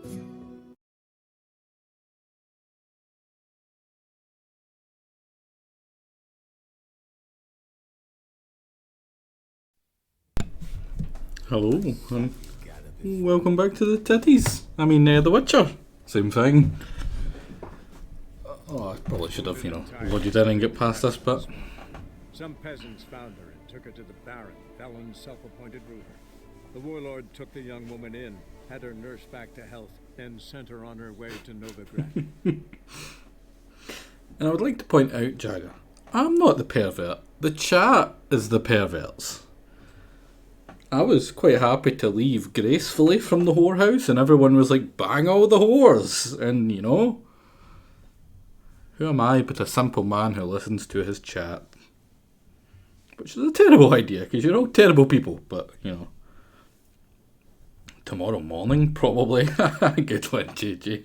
Hello, and welcome back to the titties. I mean, The Witcher. Same thing. Oh, I probably should have, loaded in and get past this bit. Some peasants found her and took her to the Baron, Felon's self-appointed ruler. The warlord took the young woman in, had her nursed back to health, and sent her on her way to Novigrad. And I would like to point out, Jagger, I'm not the pervert. The chat is the perverts. I was quite happy to leave gracefully from the whorehouse, and everyone was like, bang all the whores! And, who am I but a simple man who listens to his chat? Which is a terrible idea, because you're all terrible people, but, tomorrow morning, probably. Good one, JJ.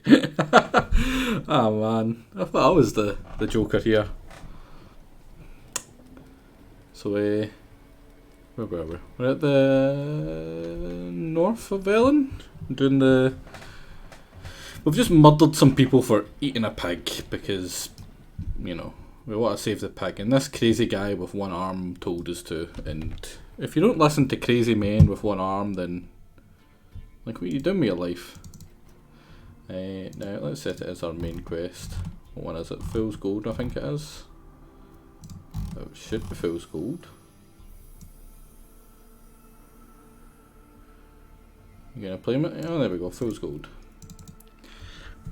Ah, man. I thought I was the Joker here. So, where were we? We're at the north of Velen. We've just murdered some people for eating a pig because, we want to save the pig. And this crazy guy with one arm told us to. And if you don't listen to crazy men with one arm, then, what are you doing with your life? Now, let's set it as our main quest. What one is it? Fool's Gold, I think it is. Oh, it should be Fool's Gold. You gonna play it? Oh, there we go, Fool's Gold.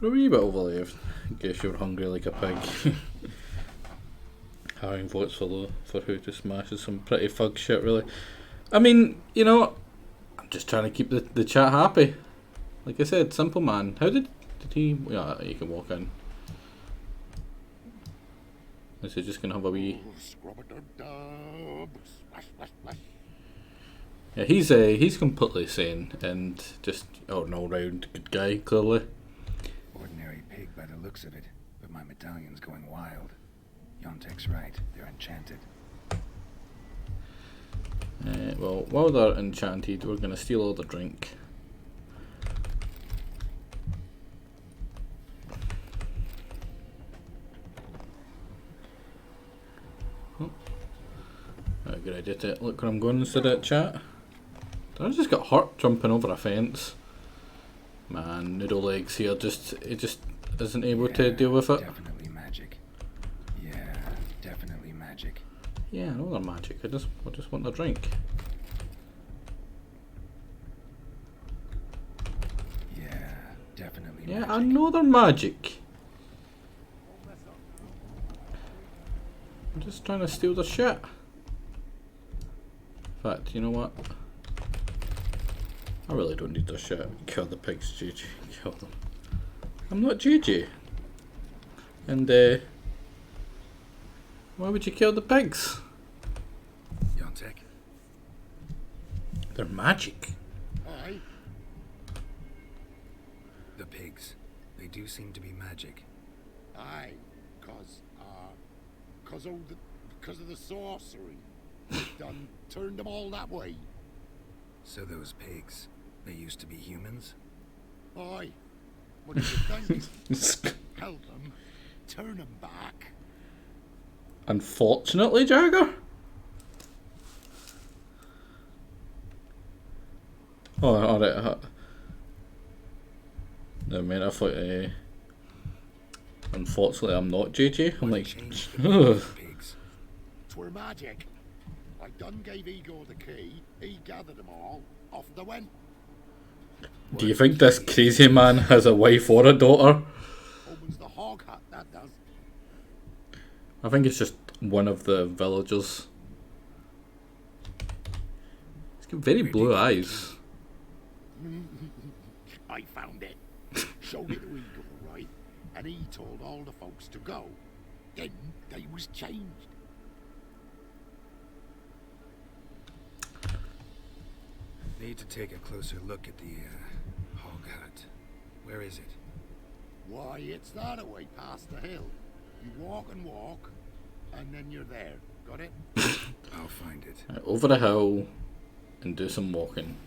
We're a wee bit overlay, in case you're hungry like a pig. Hiring votes for who to smash is some pretty fug shit, really. I mean, I'm just trying to keep the chat happy. Like I said, simple man. How did he... Yeah, you can walk in. Is he just gonna have a wee... Yeah, he's completely sane and just an all-round good guy, clearly. Ordinary pig by the looks of it, but my medallion's going wild. Yontek's right, they're enchanted. Well, while they're enchanted, we're going to steal all the drink. Oh. A good idea to look where I'm going instead of chat. I just got hurt jumping over a fence. Man, Noodle Legs here he just isn't able to deal with it. Definitely magic. Yeah, definitely magic. Yeah, I know they're magic. I just want the drink. Yeah, definitely Yeah, magic. I know they're magic. I'm just trying to steal the shit. In fact, you know what? I really don't need their shit. Kill the pigs, JJ. Kill them. I'm not JJ. And, why would you kill the pigs? Yontek? They're magic. Aye. The pigs. They do seem to be magic. Aye, cause of the sorcery. Done turned them all that way. So those pigs, they used to be humans? Aye. What do you think? Help them, turn them back. Unfortunately, Jagger? Oh, alright. No, man, I thought, unfortunately, I'm not JJ. I'm like, ugh. Pigs. Twere magic. I done gave Igor the key, he gathered them all, off they went. Do you think this crazy man has a wife or a daughter? Opens the hog hut, that does. I think it's just one of the villagers. He's got very blue eyes. I found it. Showed it to Igor, right? And he told all the folks to go. Then they was changed. Need to take a closer look at the hog hut. Where is it? Why, it's that away past the hill. You walk, and then you're there. Got it? I'll find it. Right, over the hill and do some walking.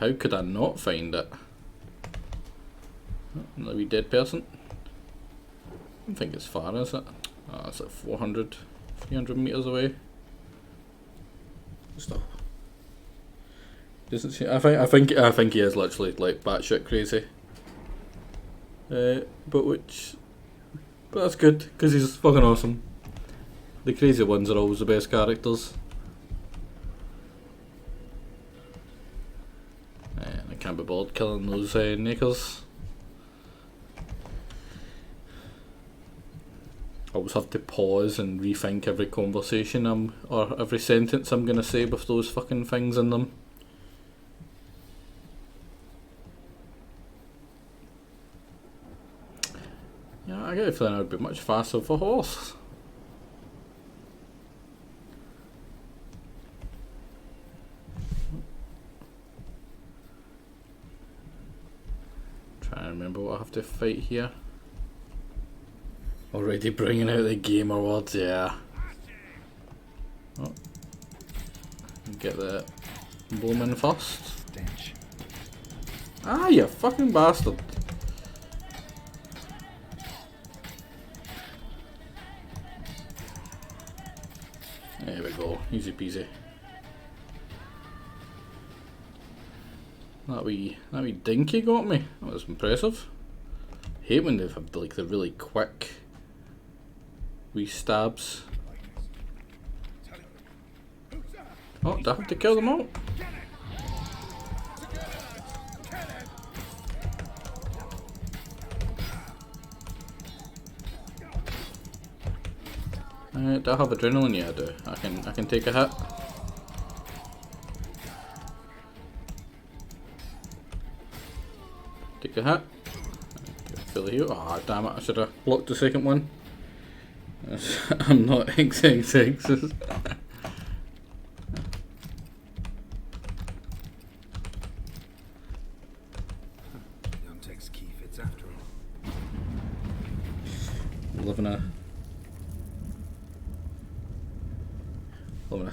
How could I not find it? Oh, a wee dead person. I don't think it's far, is it? Oh, it's like 400, 300 meters away. Stop. Doesn't seem. I think he is literally like batshit crazy. But that's good because he's fucking awesome. The crazy ones are always the best characters. And I can't be bothered killing those nakers. I always have to pause and rethink every conversation or every sentence I'm gonna say with those fucking things in them. Yeah, I get a feeling I would be much faster with a horse. Trying to remember what I have to fight here. Already bringing out the gamer words, yeah. Oh. Get the blooming first. Stench. Ah, you fucking bastard. There we go, easy peasy. That wee dinky got me. That was impressive. Hate when they've had like the really quick wee stabs. Oh, do I have to kill them all? Do I have adrenaline? Yeah, I do. I can take a hit. Take a hit. Fully healed. Ah, damn it! I should have blocked the second one. I'm not XXX. Yontek's key fits after all. Live in a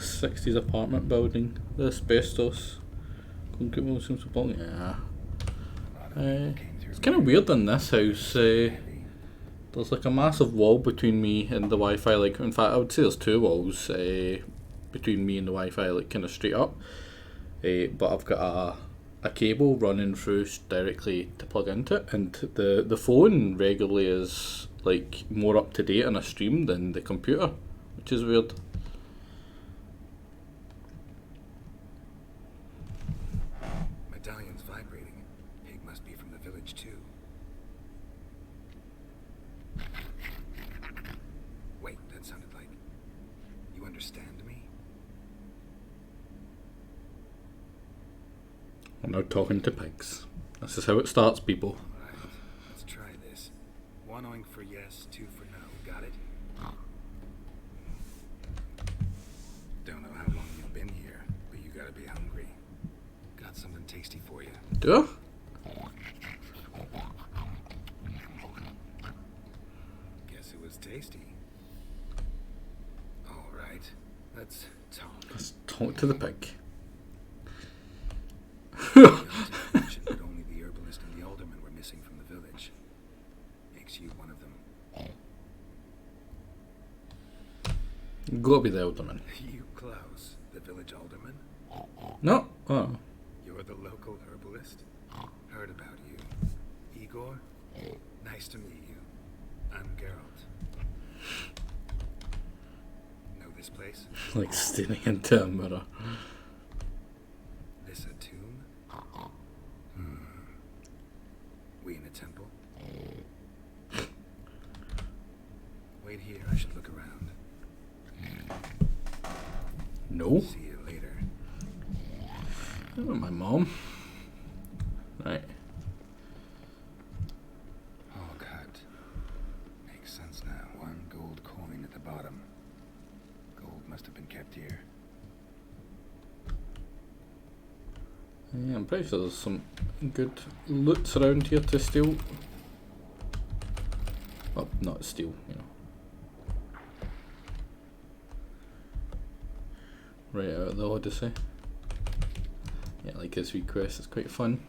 60s apartment building. The asbestos. Concrete walls seems to belong. Yeah. It's kind of weird in this house. There's like a massive wall between me and the Wi-Fi. Like, in fact, I would say there's two walls between me and the Wi-Fi, like kind of straight up. But I've got a cable running through directly to plug into it, and the phone regularly is like more up to date on a stream than the computer, which is weird. Medallion's vibrating. Pig must be from the village too. Wait, that sounded like... You understand me? I'm now talking to pigs. This is how it starts, people. Alright, let's try this. 1 oink for yes, 2 for no. Got it? Don't know how long you've been here, but you gotta be hungry. Got something tasty for you. Do I? Guess it was tasty. Alright, let's talk. Let's talk to the pig. Yontek mentioned that only the herbalist and the alderman were missing from the village. Makes you one of them. Gotta be the alderman. You, Klaus, the village alderman? No. Oh. You're the local herbalist? Heard about you. Igor? Nice to meet you. I'm Geralt. Know this place? Like staring into a mirror. This a tomb? We in a temple? Wait here, I should look around. No. See you later. Oh, my mom. Right. Oh, God. Makes sense now. 1 gold coin at the bottom. Gold must have been kept here. Yeah, I'm pretty sure there's some good loot around here to steal. Well, not steal, you know. Right out of the Odyssey. Yeah, like his wee quest, it's quite fun.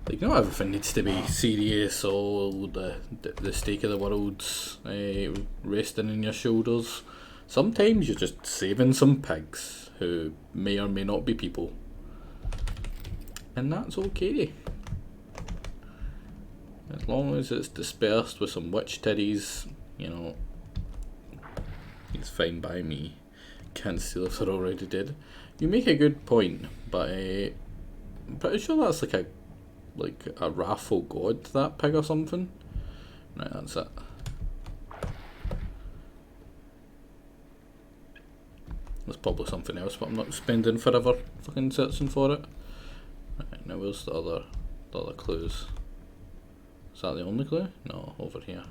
Like, not everything needs to be serious or the stake of the world's resting on your shoulders. Sometimes you're just saving some pigs who may or may not be people. And that's okay. As long as it's dispersed with some witch titties, you know, it's fine by me. Can't steal if they're already dead. You make a good point, but I'm pretty sure that's like a wrathful god, that pig or something. Right, that's it. There's probably something else, but I'm not spending forever fucking searching for it. Right, now where's the other clues? Is that the only clue? No, over here.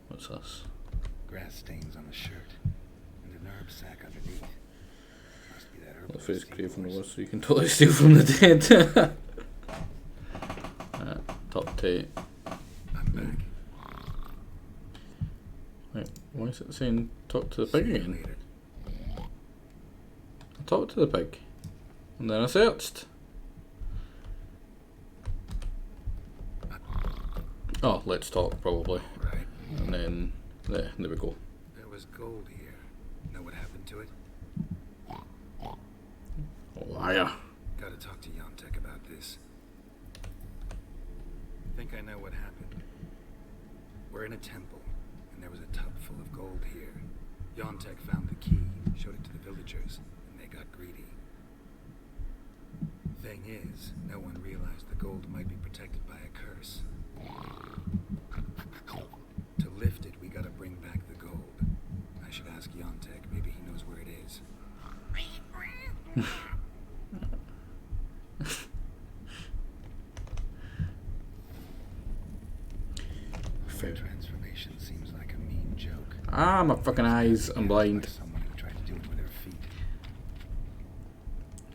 What's this? Grass stains on the shirt and an herb sack underneath. Must be that herb. The face craving over, so you can totally steal from the dead. Top 2. I'm back. Wait, why is it saying talk to the pig again? I talked to the pig, and then I searched. Oh, let's talk probably. Right. And then there we go. There was gold here. Know what happened to it? Liar. Gotta talk to Yennefer about this. Think I know what happened. We're in a temple, and there was a tub full of gold here. Yennefer found the key, showed it to the villagers, and they got greedy. Thing is, no one realized the gold might be protected by a curse. To lift it, we gotta bring back the gold. I should ask Yennefer, maybe he knows where it is. Transformation seems like a mean joke. Ah, my fucking eyes, I'm blind. Someone who tried to do it with their feet.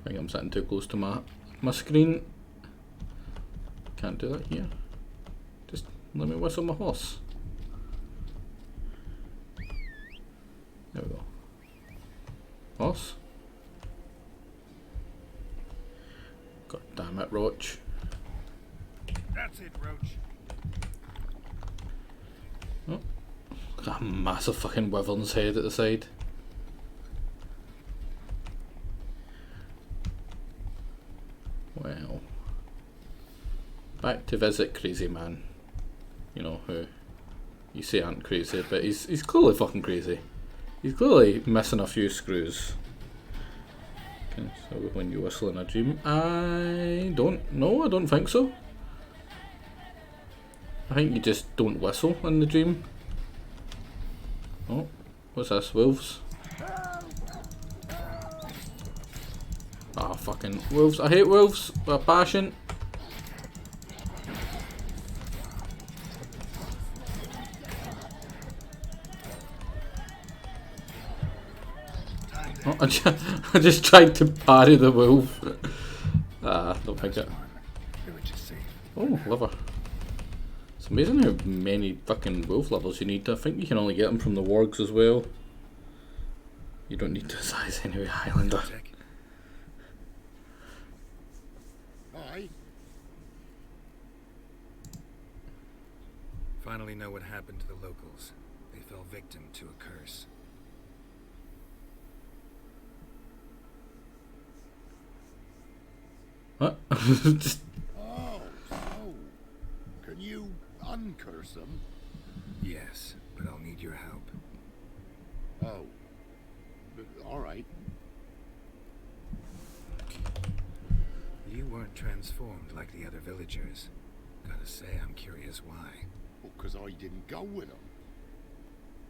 I think I'm sitting too close to my screen. Can't do that here. Just let me whistle my horse. There we go. Horse. God damn it, Roach. That's it, Roach. Oh. Got a massive fucking wyvern's head at the side. Well. Back to visit Crazy Man. You know, who you say aren't crazy, but he's clearly fucking crazy. He's clearly missing a few screws. Okay, so when you whistle in a dream, I don't think so. I think you just don't whistle in the dream. Oh, what's this? Wolves? Ah, fucking wolves. I hate wolves with a passion. Oh, I just tried to parry the wolf. Don't think it. Oh, liver. It's amazing how many fucking wolf levels you need. I think you can only get them from the wargs as well. You don't need to size anyway, Highlander. Aye. Finally know what happened to the locals. They fell victim to a curse. What? Just Oh, so can you uncurse them? Yes, but I'll need your help. Oh, all right. You weren't transformed like the other villagers. Gotta say, I'm curious why. Well, 'cause I didn't go with them.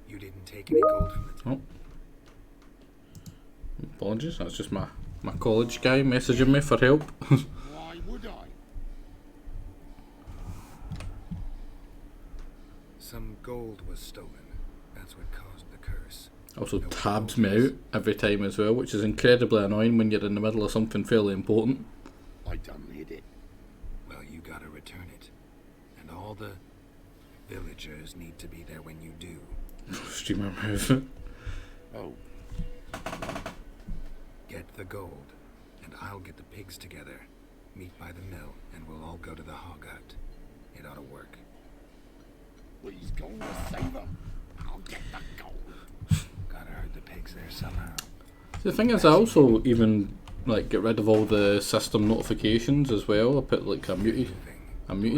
You didn't take any gold from the oh. Apologies, that's just my college guy messaging me for help. Why would I? Some gold was stolen. That's what caused the curse. Also tabs me out every time as well, which is incredibly annoying when you're in the middle of something fairly important. I done hid it. Well, you gotta return it. And all the villagers need to be there when you do. Streamer move. Oh, Get the gold, and I'll get the pigs together. Meet by the mill, and we'll all go to the hog hut. It ought to work. He's going to save them. I'll get the gold. Gotta herd the pigs there somehow. The thing is, I also even like get rid of all the system notifications as well. I put like I muted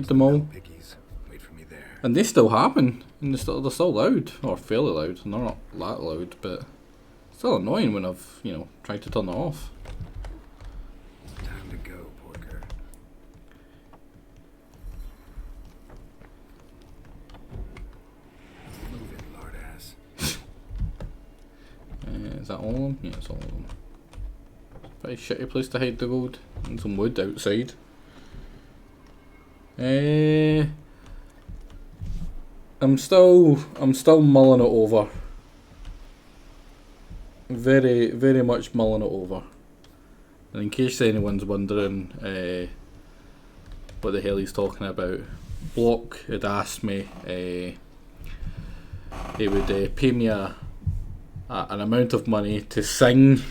them all, Piggies, wait for me there. and they still happen, and they're still loud, or fairly loud. And they're not that loud, but still annoying when I've tried to turn it off. Time to go, Porker. Move it, lard ass. Is that all of them? Yeah, it's all of them. Pretty shitty place to hide the gold. And some wood outside. I'm still mulling it over. Very, very much mulling it over. And in case anyone's wondering what the hell he's talking about, Block had asked me he would pay me an amount of money to sing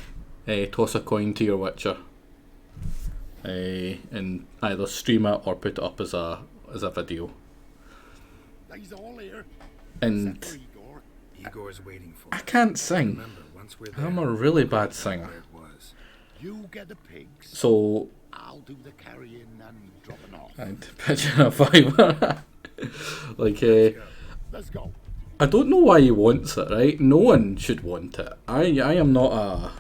Toss a Coin to Your Witcher, and either stream it or put it up as a video. He's all here. And Except for Igor. Igor's waiting for I us. can't sing. Remember, once we're there, I'm a really bad singer. where it was. You get the pigs. So I'll do the carrying and dropping off. I'd pitch in a fiver. Like Let's go. I don't know why he wants it, right? No one should want it. I am not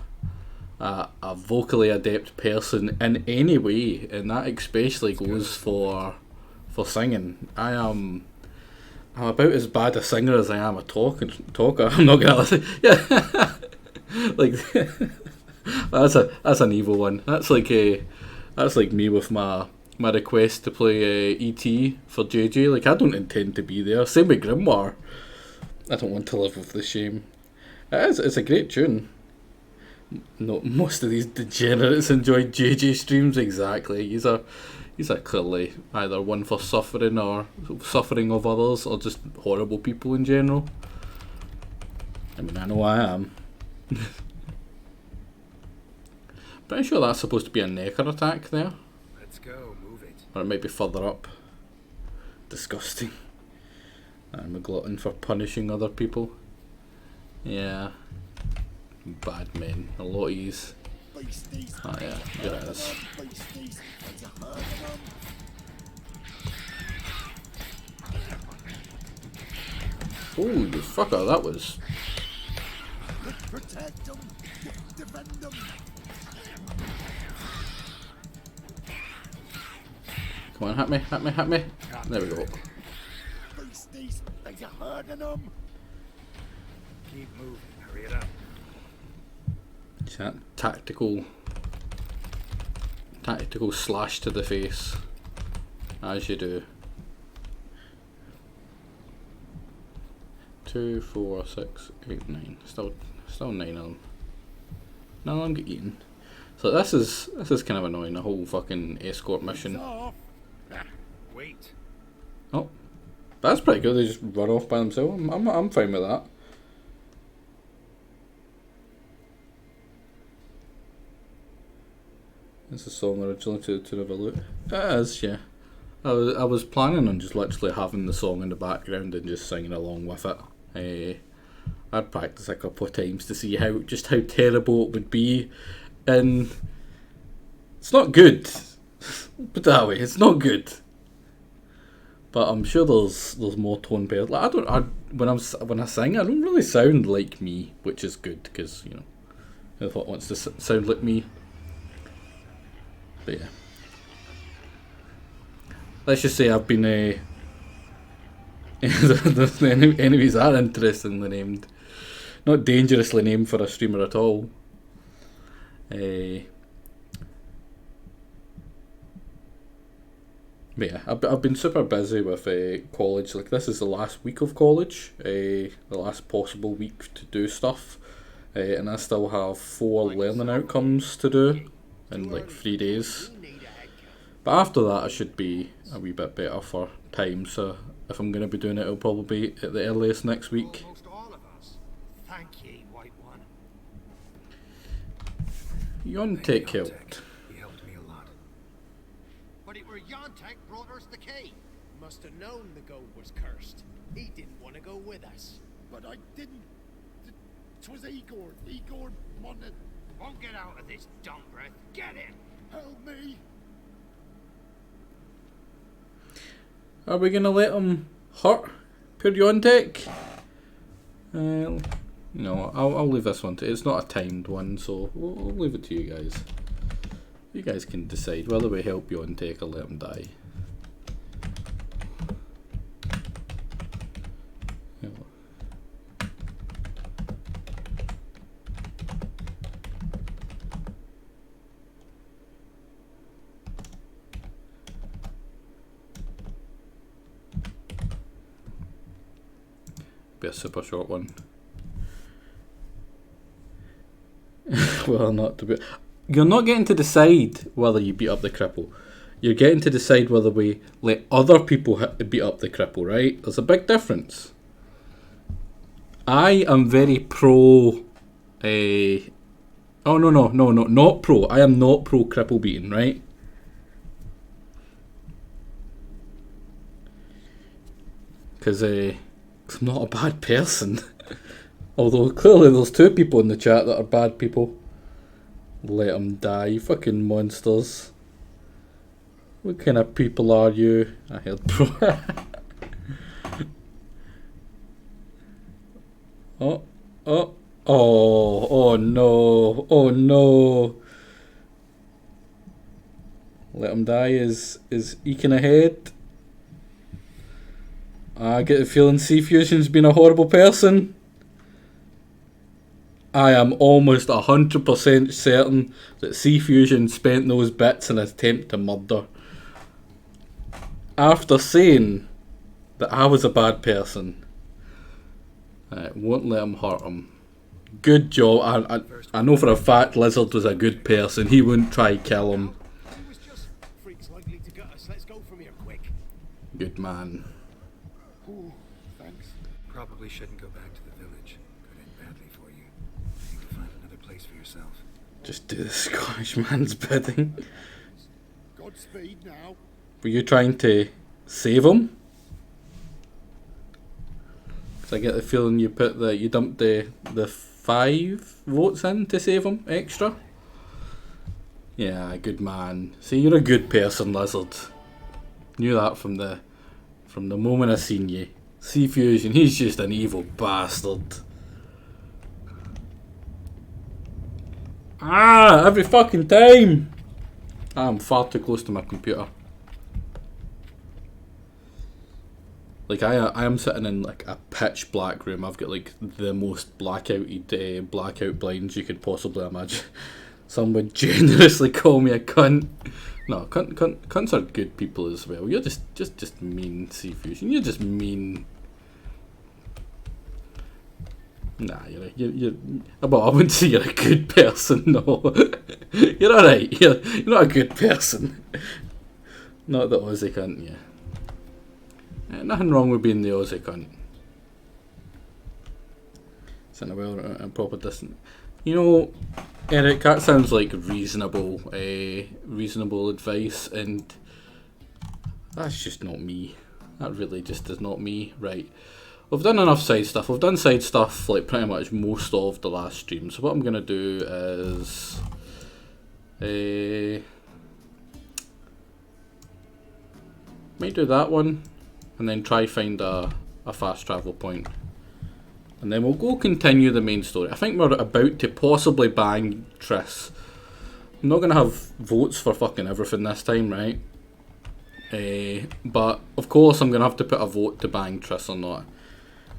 a vocally adept person in any way, and that especially goes for singing. I'm about as bad a singer as I am a talker. I'm not gonna listen. Yeah, like that's an evil one. That's like me with my request to play E.T. for JJ. Like, I don't intend to be there. Same with Grimoire. I don't want to live with the shame. It's a great tune. No, most of these degenerates enjoy JJ streams. Exactly. These are clearly either one for suffering or suffering of others, or just horrible people in general. I mean, I know I am. Pretty sure that's supposed to be a necker attack there. Let's go, move it. Or it might be further up. Disgusting. I'm a glutton for punishing other people. Yeah. Bad men. A lot of these. Oh yeah, there it is. Holy fucker, that was... Protect them. Defend them. Come on, hit me. There we go. Beasties. There's a herd of them. Keep moving, hurry it up. It's that tactical slash to the face, as you do. 2, 4, 6, 8, 9. Still 9 of them. None of them get eaten. So this is kind of annoying. The whole fucking escort mission. Wait. Oh, that's pretty good. They just run off by themselves. I'm fine with that. It's a song originally to the Lute. It is, yeah. I was planning on just literally having the song in the background and just singing along with it. I'd practice a couple of times to see how terrible it would be, and it's not good. Put it that way, it's not good. But I'm sure there's more tone better. Like when I sing, I don't really sound like me, which is good because who wants to sound like me. But yeah, let's just say I've been the enemies are interestingly named, not dangerously named for a streamer at all. But yeah, I've been super busy with college. Like, this is the last week of college, the last possible week to do stuff, and I still have 4 learning outcomes to do in like 3 days. But after that, I should be a wee bit better for time. So if I'm going to be doing it, it'll probably be at the earliest next week. Almost all of us. Thank ye, White One. Yontek helped. He helped me a lot. But it were Yontek brought us the key. Must have known the gold was cursed. He didn't want to go with us. But I didn't. 'Twas Igor. Igor wanted. Won't get out of this dump breath. Get in! Help me! Are we gonna let him hurt poor Yontek? No, I'll leave this one to. It's not a timed one, so we'll leave it to you guys. You guys can decide whether we help Yontek or let him die. Be a super short one. Well, not to be. You're not getting to decide whether you beat up the cripple. You're getting to decide whether we let other people beat up the cripple, right? There's a big difference. I am very pro. Oh no, not pro. I am not pro cripple beating, right? Because I'm not a bad person. Although clearly there's two people in the chat that are bad people. Let them die, you fucking monsters. What kind of people are you? I heard pro. Oh no. Let him die is eking ahead. I get the feeling C-Fusion's been a horrible person. I am almost 100% certain that C-Fusion spent those bits in an attempt to murder. After saying that I was a bad person, I won't let him hurt him. Good job. I know for a fact Lizard was a good person. He wouldn't try kill him. It was just freaks likely to get us. Let's go from here quick. Good man. Ooh, thanks. Probably shouldn't go back to the village. Could end badly for you. You need to find another place for yourself. Just do the Scottish man's bidding. Godspeed now. Were you trying to save him? Because I get the feeling you dumped the 5 votes in to save him extra. Yeah, good man. See, you're a good person, Lizard. Knew that from the moment I seen you. C-Fusion, he's just an evil bastard. Every fucking time! I'm far too close to my computer. Like I am sitting in like a pitch black room. I've got like the most blackout blinds you could possibly imagine. Some would generously call me a cunt. No, cunts are good people as well. You're just mean, C-Fusion. You're just mean. Nah, you're. Well, I wouldn't say you're a good person. No, you're alright. You're not a good person. Not the Aussie cunt, yeah. Nothing wrong with being the Aussie cunt. It's in a well and proper distance. You know, Eric, that sounds like reasonable advice, and that's just not me. That really just is not me. Right. We've done enough side stuff. We've done side stuff like pretty much most of the last stream. So what I'm gonna do is might do that one and then try find a fast travel point. And then we'll go continue the main story. I think we're about to possibly bang Triss. I'm not gonna have votes for fucking everything this time, right? But of course I'm gonna have to put a vote to bang Triss or not.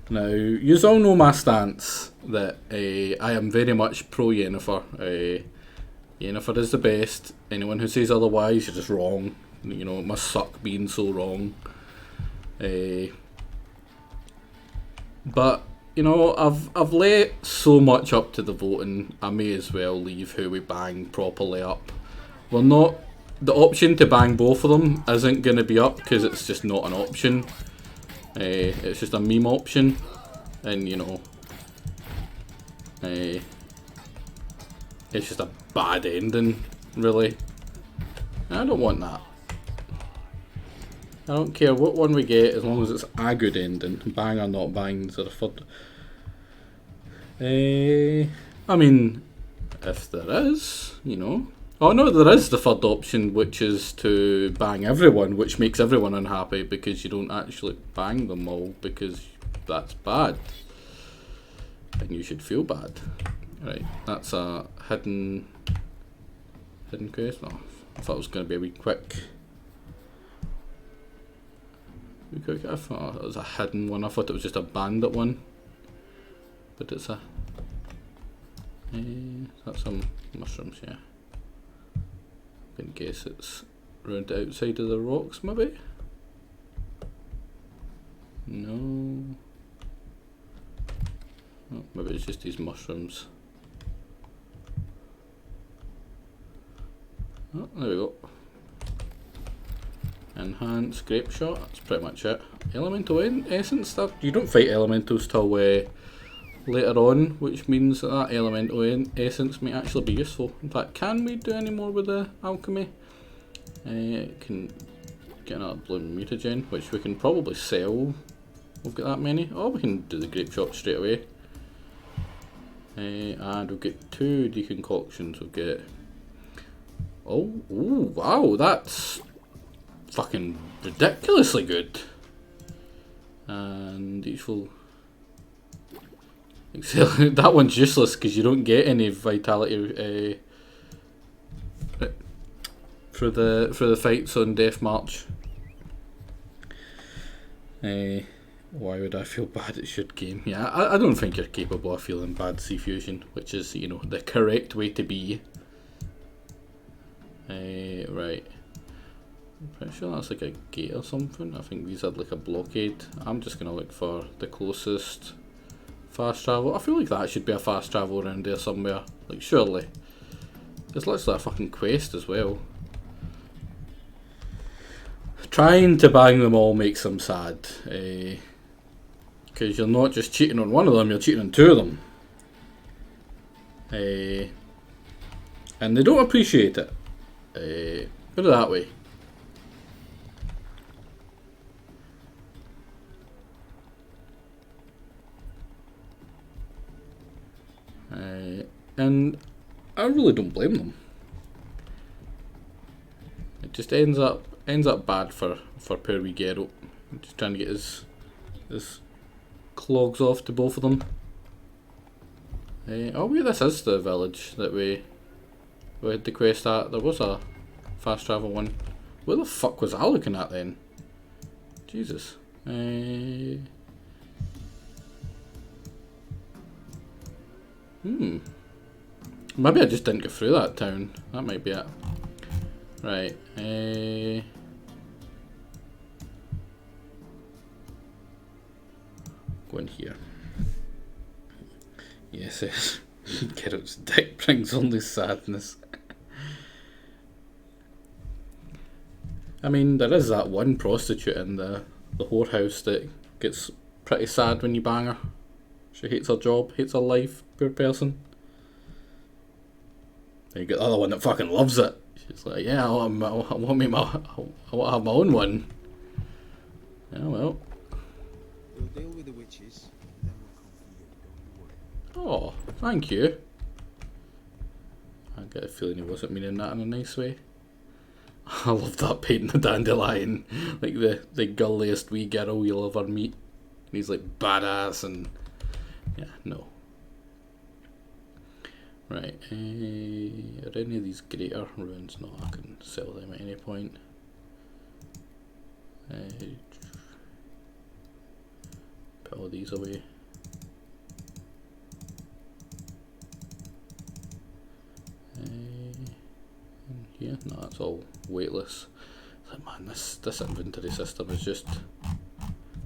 Now, you all know my stance that I am very much pro Yennefer. Yennefer is the best. Anyone who says otherwise, you're just wrong. You know, it must suck being so wrong. But you know, I've let so much up to the voting. I may as well leave who we bang properly up. We're not. The option to bang both of them isn't going to be up because it's just not an option. It's just a meme option, and you know, it's just a bad ending, really. I don't want that. I don't care what one we get, as long as it's a good ending. Bang or not bang, is there a third? I mean, if there is, you know. Oh no, there is the third option, which is to bang everyone, which makes everyone unhappy because you don't actually bang them all, because that's bad. And you should feel bad. Right, that's a hidden quest. Oh, I thought it was going to be a wee quick. I thought it was a hidden one. I thought it was just a bandit one. But it's a... that's some mushrooms, yeah. I can guess it's round the outside of the rocks, maybe? No. Oh, maybe it's just these mushrooms. Oh, there we go. Enhance, grape shot, that's pretty much it. Elemental essence stuff. You don't fight elementals till later on, which means that elemental essence may actually be useful. In fact, can we do any more with the alchemy? Can get another blue mutagen, which we can probably sell. We've got that many. Oh, we can do the grape shot straight away. And we'll get 2 deconcoctions. We'll get... Oh, ooh, wow, that's fucking ridiculously good. And each will... that one's useless because you don't get any vitality for the fights on Death March. Why would I feel bad? It should game. Yeah, I don't think you're capable of feeling bad, Sea Fusion, which is, you know, the correct way to be. Right. I'm pretty sure that's like a gate or something. I think these had like a blockade. I'm just gonna look for the closest fast travel. I feel like that should be a fast travel around there somewhere. Like, surely. It's literally a fucking quest as well. Trying to bang them all makes them sad. Because you're not just cheating on one of them, you're cheating on 2 of them. And they don't appreciate it. Put it that way. And I really don't blame them. It just ends up bad for poor wee Geralt. Just trying to get his clogs off to both of them. Oh wait, this is the village that we had the quest at. There was a fast travel one. Where the fuck was I looking at then? Jesus. Maybe I just didn't go through that town. That might be it. Right. Go in here. Yes, yes. Geralt's dick brings only sadness. I mean, there is that one prostitute in the whorehouse that gets pretty sad when you bang her. She hates her job, hates her life, poor person. Then you get the other one that fucking loves it. She's like, yeah, I want to have my own one. Yeah, well. We'll deal with the witches, then we'll come for you, don't worry. Oh, thank you. I get a feeling he wasn't meaning that in a nice way. I love that painting the dandelion. Like the gulliest wee girl you'll ever meet. And he's like badass and... Yeah, no. Right, are any of these greater ruins? No, I can sell them at any point. Put all these away. Here, no, that's all weightless. Like, man, this inventory system is just,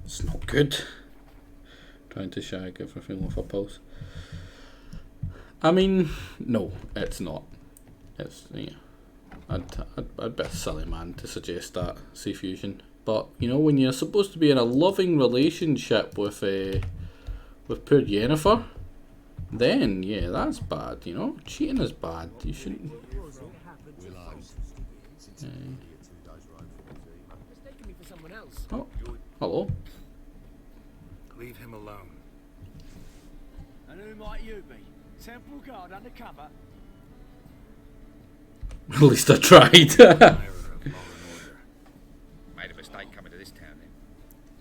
it's not good. Trying to shag everything off a pulse. I mean, no, it's not. It's, yeah, I'd be a silly man to suggest that, Sea Fusion. But you know, when you're supposed to be in a loving relationship with poor Yennefer, then yeah, that's bad, you know? Cheating is bad. You shouldn't. Mistaken me for someone else. Oh, hello. Leave him alone. And who might you be? Temple guard undercover? At least I tried. Admirer of law and order. Made a mistake coming to this town then.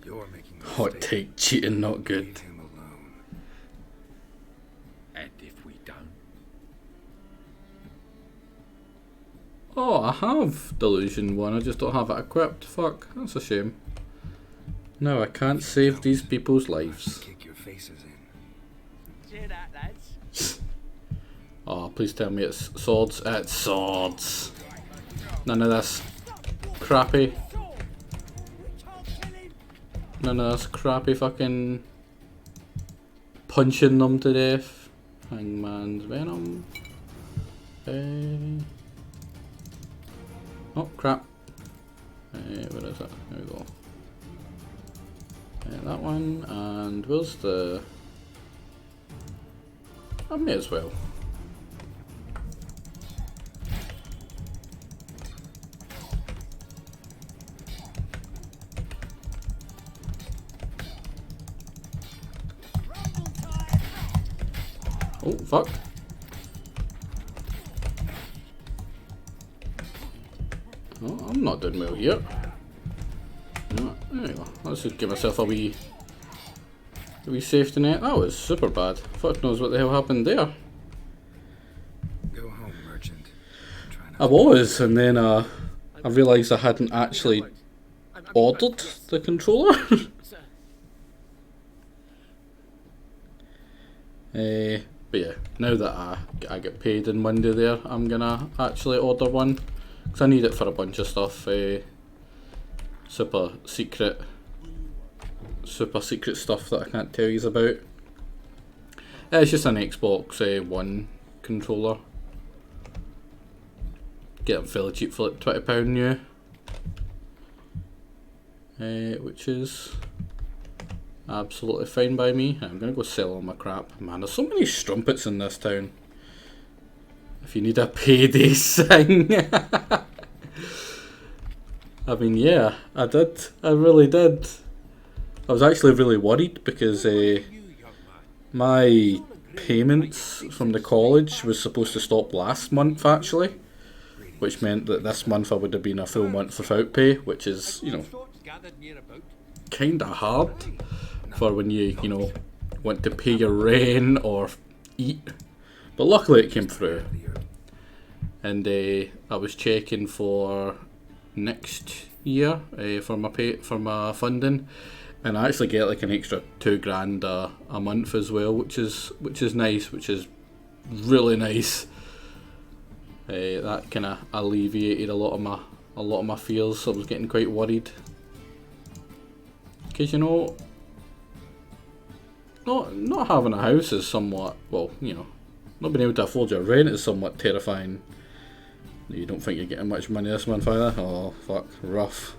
You're making a Hot mistake. take, cheating not Leave good. him alone. And if we don't, Oh, I have Delusion 1, I just don't have it equipped. Fuck, that's a shame. No, I can't save these people's lives. Kick your faces in. Cheer that, lads. Oh, please tell me it's swords. It's swords. None of this crappy. None of this crappy fucking punching them to death. Hangman's Venom. Oh crap. Where is it? There we go. That one, and where's the... I may as well. Oh, fuck. Oh, I'm not doing well here. No, there we go. Let's just give myself a wee safety net. That was super bad. Fuck knows what the hell happened there. Go home, merchant. Try not I was, and then I realised I hadn't actually ordered the controller. But yeah, now that I get paid on Monday there, I'm gonna actually order one. Because I need it for a bunch of stuff. Super secret stuff that I can't tell you about. It's just an Xbox One controller. Get them fairly cheap for like £20 new. Which is absolutely fine by me. I'm gonna go sell all my crap. Man, there's so many strumpets in this town. If you need a payday thing. I mean, yeah, I did. I really did. I was actually really worried because my payments from the college was supposed to stop last month actually, which meant that this month I would have been a full month without pay, which is, you know, kind of hard for when you know, want to pay your rent or eat. But luckily it came through, and I was checking for next year for my funding, and I actually get like an extra £2,000 a month as well, which is nice, which is really nice. That kind of alleviated a lot of my fears. I was getting quite worried because, you know, not having a house is somewhat, well, you know, not being able to afford your rent is somewhat terrifying. You don't think you're getting much money this month either? Oh fuck, rough.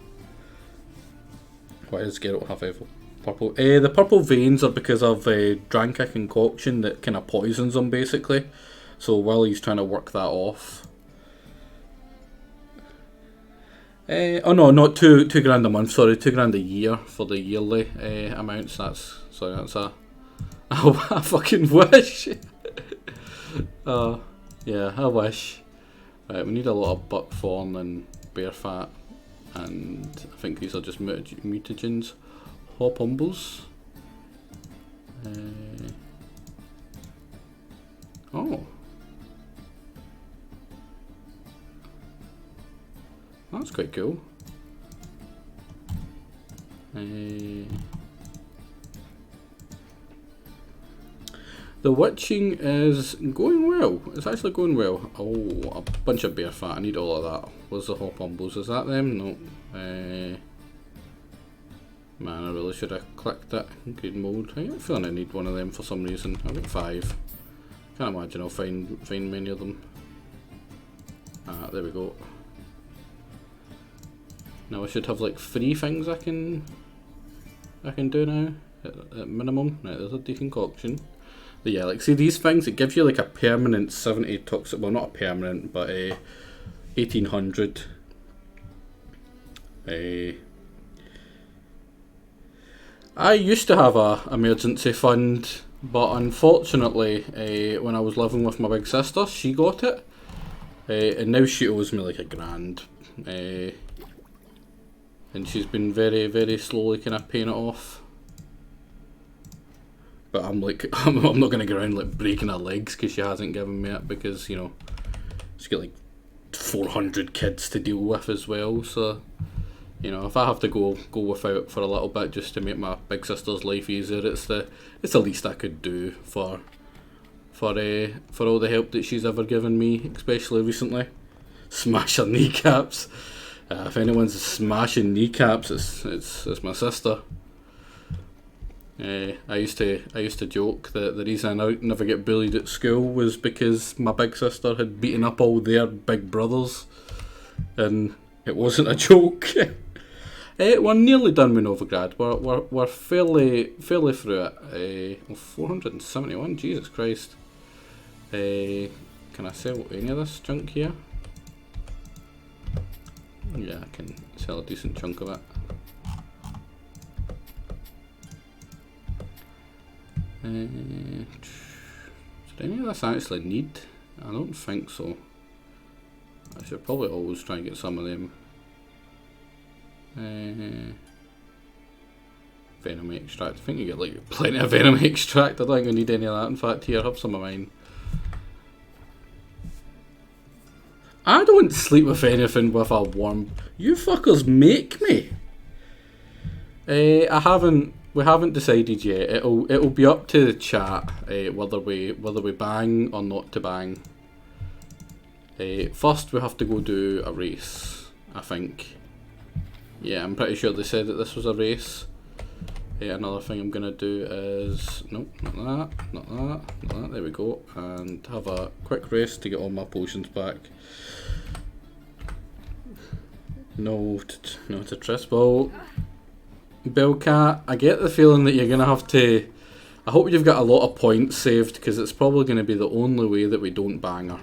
Why does Geralt have purple? The purple veins are because I've drank a concoction that kind of poisons him basically. So while he's trying to work that off. Oh no, not £2,000 a month. Sorry, £2,000 a year for the yearly amounts. That's a. I fucking wish. Yeah, I wish. Right, we need a lot of buckthorn and bear fat, and I think these are just mutagens. Hop humbles. Oh. That's quite cool. The witching is going well. It's actually going well. Oh, a bunch of bear fat. I need all of that. Where's the hop humbles? Is that them? No. Man, I really should have clicked that. Good mode. I get a feeling I need one of them for some reason. I've got 5. Can't imagine I'll find many of them. Ah, there we go. Now I should have like 3 things I can do now at minimum. Right, there's a deconcoction. Yeah, like, see these things, it gives you like a permanent 70 toxic, well not a permanent, but a 1800. I used to have a emergency fund, but unfortunately, when I was living with my big sister, she got it, and now she owes me like £1,000, and she's been very, very slowly kind of paying it off. But I'm like, I'm not going to go around like breaking her legs because she hasn't given me it, because, you know, she's got like 400 kids to deal with as well, so, you know, if I have to go without for a little bit just to make my big sister's life easier, it's the least I could do for all the help that she's ever given me, especially recently. Smash her kneecaps. If anyone's smashing kneecaps, it's my sister. I used to joke that the reason I never get bullied at school was because my big sister had beaten up all their big brothers, and it wasn't a joke. We're nearly done with Novigrad. We're fairly through it. 471. Jesus Christ. Can I sell any of this junk here? Yeah, I can sell a decent chunk of it. Does any of this actually need? I don't think so. I should probably always try and get some of them. Venom extract. I think you get like plenty of venom extract. I don't think I need any of that. In fact, here, have some of mine. I don't sleep with anything with a warm. You fuckers make me. We haven't decided yet. It'll be up to the chat whether we bang or not to bang. First, we have to go do a race, I think. Yeah, I'm pretty sure they said that this was a race. Another thing I'm gonna do is nope, not that. There we go, and have a quick race to get all my potions back. No to Trisball. Bellcat, I get the feeling that you're going to have to... I hope you've got a lot of points saved, because it's probably going to be the only way that we don't bang her.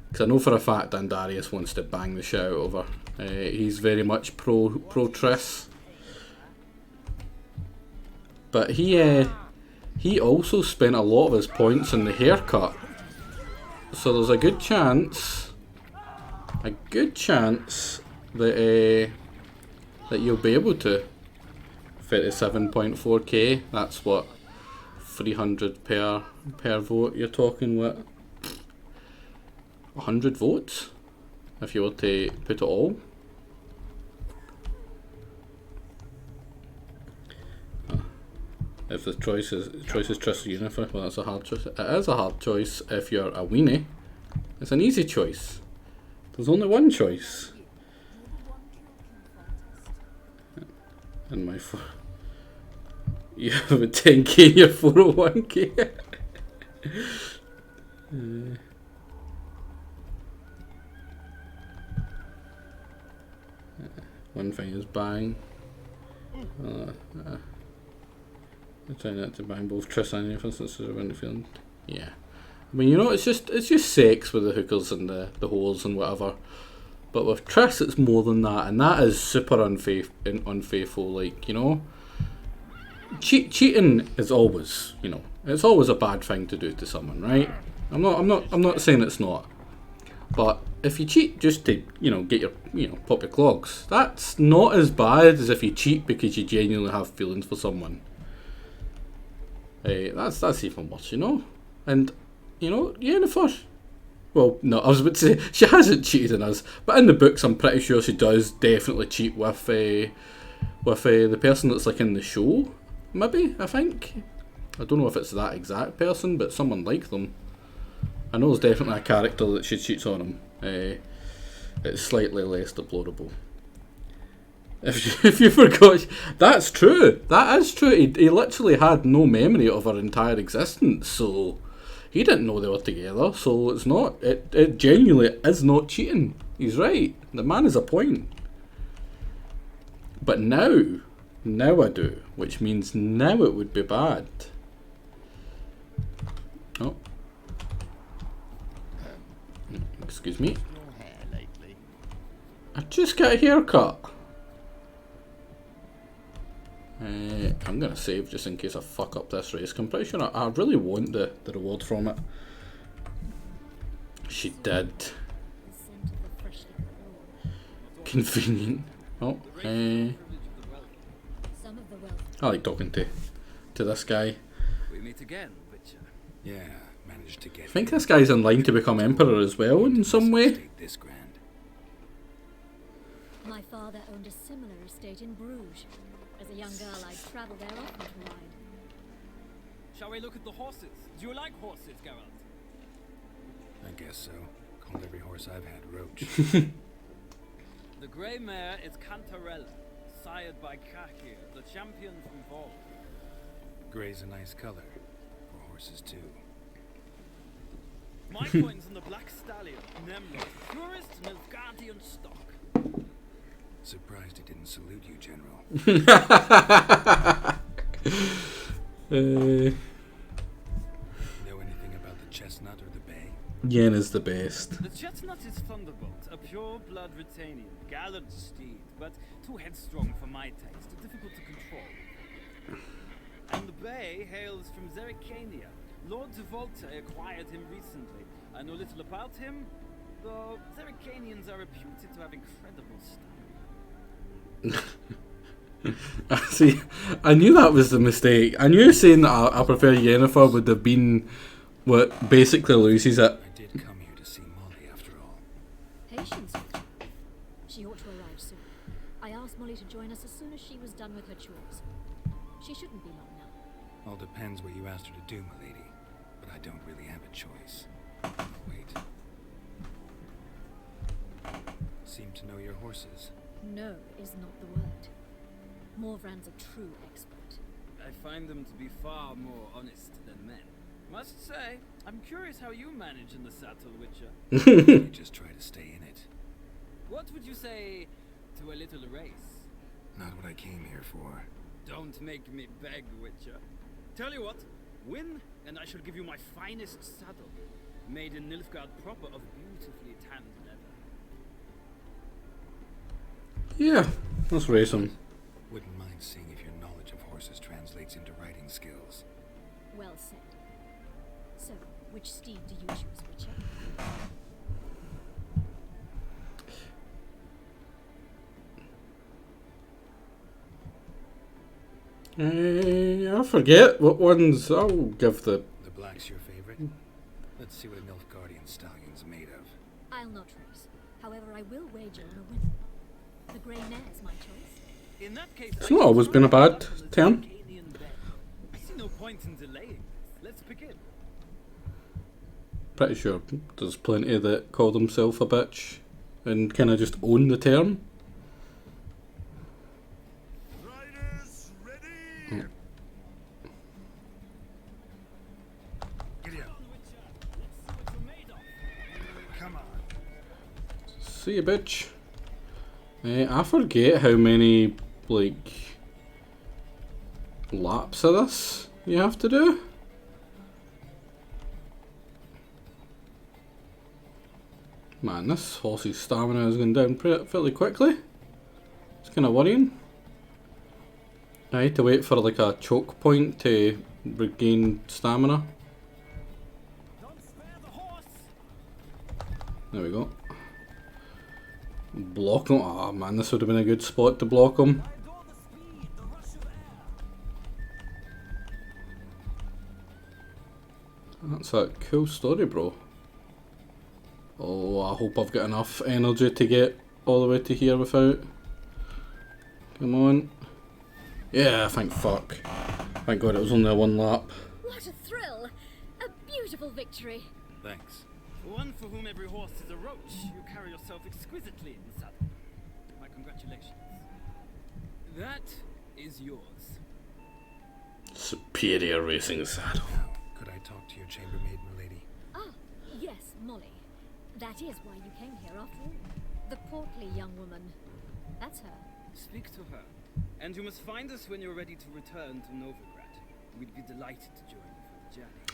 Because I know for a fact Dandarius wants to bang the shit out of her. He's very much pro Triss. But he also spent a lot of his points on the haircut. So there's a good chance that you'll be able to. 37.4k, that's what, 300 per vote. You're talking what, 100 votes if you were to put it all. If the choice is Triss or Yennefer, well, that's a hard choice. It is a hard choice if you're a weenie. It's an easy choice. There's only one choice. And my you have a 10k in your 401k. One thing is bang. I'm trying not to bang both Triss and Yennefer since they're around the field. Yeah. I mean, you know, it's just sex with the hookers and the holes and whatever. But with Triss, it's more than that, and that is super unfaithful. Like, you know, cheating is always, you know, it's always a bad thing to do to someone, right? I'm not saying it's not. But if you cheat just to, you know, get your, you know, pop your clogs, that's not as bad as if you cheat because you genuinely have feelings for someone. That's even worse, you know. And, you know, Yennefer. Well, no, I was about to say, she hasn't cheated on us, but in the books I'm pretty sure she does definitely cheat with the person that's like in the show, maybe, I think. I don't know if it's that exact person, but someone like them. I know there's definitely a character that she cheats on him. It's slightly less deplorable. If you forgot, that's true. That is true. He literally had no memory of her entire existence, so he didn't know they were together. So it's not. It genuinely is not cheating. He's right. The man is a point. But now I do, which means now it would be bad. Excuse me. No hair lately. I just got a haircut. I'm gonna save just in case I fuck up this race. I'm pretty sure I really want the reward from it. She did. Convenient. Oh, I like talking to this guy. We meet again, Witcher. Yeah, managed to get. I think this guy's in line to become emperor as well in some way. This grand. My father owned a similar estate in Bruges. As a young girl, I'd travel there often to ride. Shall we look at the horses? Do you like horses, Geralt? I guess so. Called every horse I've had Roach. The grey mare is Cantarella, sired by Kakir, the champion from Vol. Gray's a nice color. For horses too. My coin's on the black stallion, Nemrod, purest Nilfgaardian stock. Surprised he didn't salute you, General. Know anything about the chestnut or the bay? Yen is the best. The chestnut is Thunderbolt, a pure-blood Retanian, gallant steed, but too headstrong for my taste, difficult to control. And the bay hails from Zerrikania. Lord de Volta acquired him recently. I know little about him, though Zerrikanians are reputed to have incredible stamina. See, I knew that was the mistake. I knew saying that I prefer Yennefer would have been what basically loses it. I did come here to see Molly after all. Patience. She ought to arrive soon. I asked Molly to join us as soon as she was done with her chores. She shouldn't be long now. All depends what you asked her to do, milady. But I don't really have a choice. Wait. Seem to know your horses. No is not the word. Morvran's a true expert. I find them to be far more honest than men. Must say, I'm curious how you manage in the saddle, Witcher. You just try to stay in it. What would you say to a little race? Not what I came here for. Don't make me beg, Witcher. Tell you what, win, and I shall give you my finest saddle, made in Nilfgaard proper of beautifully tanned leather. Yeah, let's race him. Wouldn't mind seeing if your knowledge of horses translates into riding skills. Well said. So, which steed do you choose, Witcher? I forget what ones. I'll give the. The black's your favorite? Let's see what a Nilfgaardian stallion's made of. I'll not race. However, I will wager on a winner. The grey mare's my choice. In that case, It's not always been a bad term. I see no point in delaying. Let's begin. Pretty sure there's plenty that call themselves a bitch and kind of just own the term. Riders ready. Giddy up. Come on. See you, bitch. I forget how many, like, laps of this you have to do. Man, this horse's stamina is going down fairly quickly. It's kind of worrying. I had to wait for like a choke point to regain stamina. There we go. Block him. Oh man, this would have been a good spot to block him. That's a cool story, bro. Oh, I hope I've got enough energy to get all the way to here without. Come on. Yeah, thank fuck. Thank God it was only a one lap. What a thrill! A beautiful victory. Thanks. One for whom every horse is a roach, you carry yourself exquisitely in the saddle. My congratulations. That is yours. Superior racing saddle. Now, could I talk to your chambermaid, milady? Ah, yes, Molly. That is why you came here after all. The portly young woman. That's her. Speak to her. And you must find us when you're ready to return to Novigrad. We'd be delighted to join you for the journey.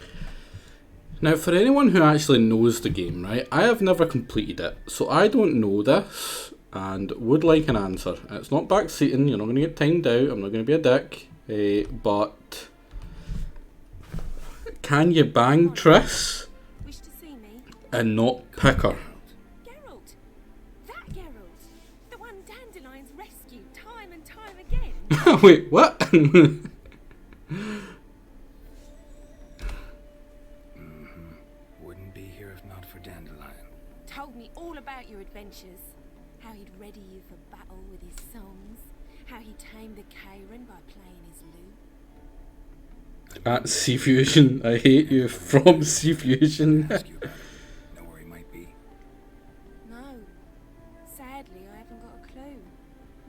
Now, for anyone who actually knows the game, right, I have never completed it, so I don't know this, and would like an answer. It's not backseating, you're not going to get timed out, I'm not going to be a dick, but can you bang Triss Wish to see me? and not pick her? Geralt! That Geralt! The one Dandelion's rescued time and time again! Wait, what? Wouldn't be here if not for Dandelion. Told me all about your adventures. How he'd ready you for battle with his songs. How he tamed the Karen by playing his lute. At C Fusion, I hate you from C Fusion. Ask you about him. Know where he might be? No. Sadly, I haven't got a clue.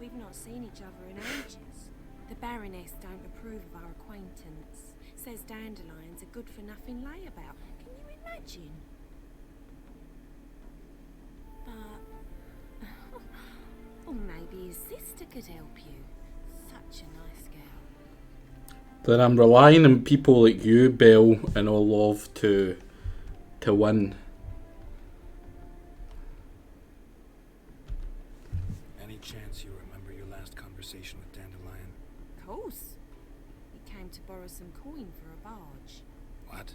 We've not seen each other in ages. The Baroness don't approve of our acquaintance. Says Dandelion's a good-for-nothing layabout. Can you imagine? But... or maybe his sister could help you. Such a nice girl. Then I'm relying on people like you, Belle, and all of to win. Any chance you remember your last conversation with Dandelion? Of course. He came to borrow some coin for a barge. What?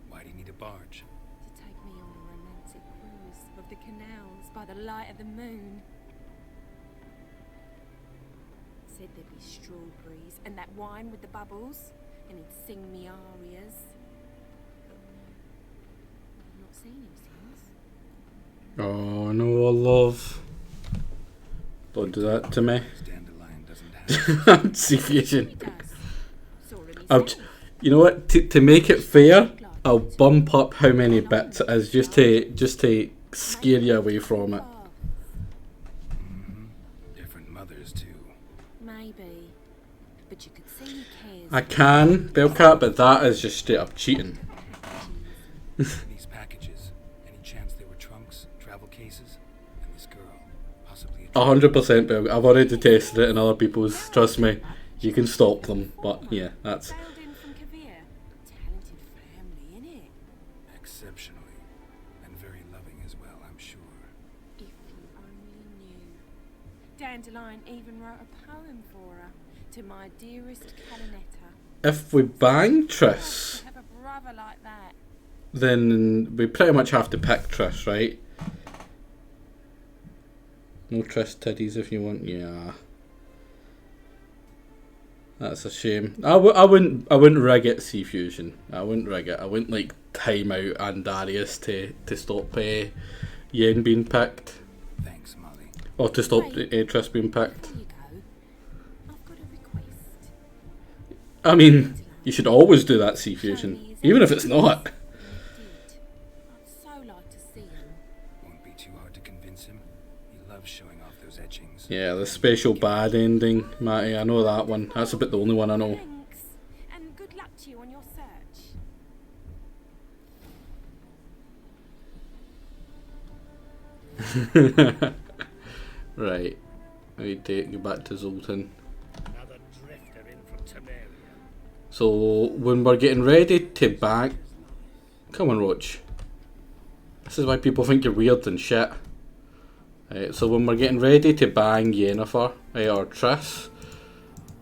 Why do you need a barge? To take me on a romantic cruise of the canals by the light of the moon. Said there'd be strawberries and that wine with the bubbles, and he'd sing me arias. But I've not seen him since. Oh no, love. Don't do that to me. Dandelion doesn't have. C He Fusion. does. Saw him I'll himself. you know what? To make it fair, I'll bump up how many bits it is just to scare you away from it. Different mothers too. Maybe. But you could see he cares. I can, Bellcat, but that is just straight up cheating. These packages. Any chance they were trunks, travel cases, and this girl, possibly a 100% Bell. I've already tested it in other people's. Trust me, you can stop them. But yeah, that's. Sailed in from Kavir. Talented family, innit? exceptionally and very loving as well, I'm sure. If you only knew. Dandelion even wrote a poem for her. To my dearest Calinetta. If we bang Triss, To have a brother like that. then we pretty much have to pick Triss, right? No Triss titties if you want. Yeah, that's a shame. I wouldn't rig it, C Fusion. I wouldn't rig it. I wouldn't like time out Andarius to stop Yen being picked, Thanks, Molly. or to stop Triss being picked. Before you go, I've got a request. I mean, you should always do that, C Fusion, even if it's not. Did. I'd so like to see him. Won't be too hard to convince him. He loves showing off those etchings. Yeah, the special bad ending, Matty. I know that one. That's about the only one I know. Thanks. And good luck to you on your search. Right. We take you back to Zoltan. Another drifter in from Temeria. So when we're getting ready to bang, come on, Roach. This is why people think you're weird and shit. Right, so when we're getting ready to bang Yennefer or Triss,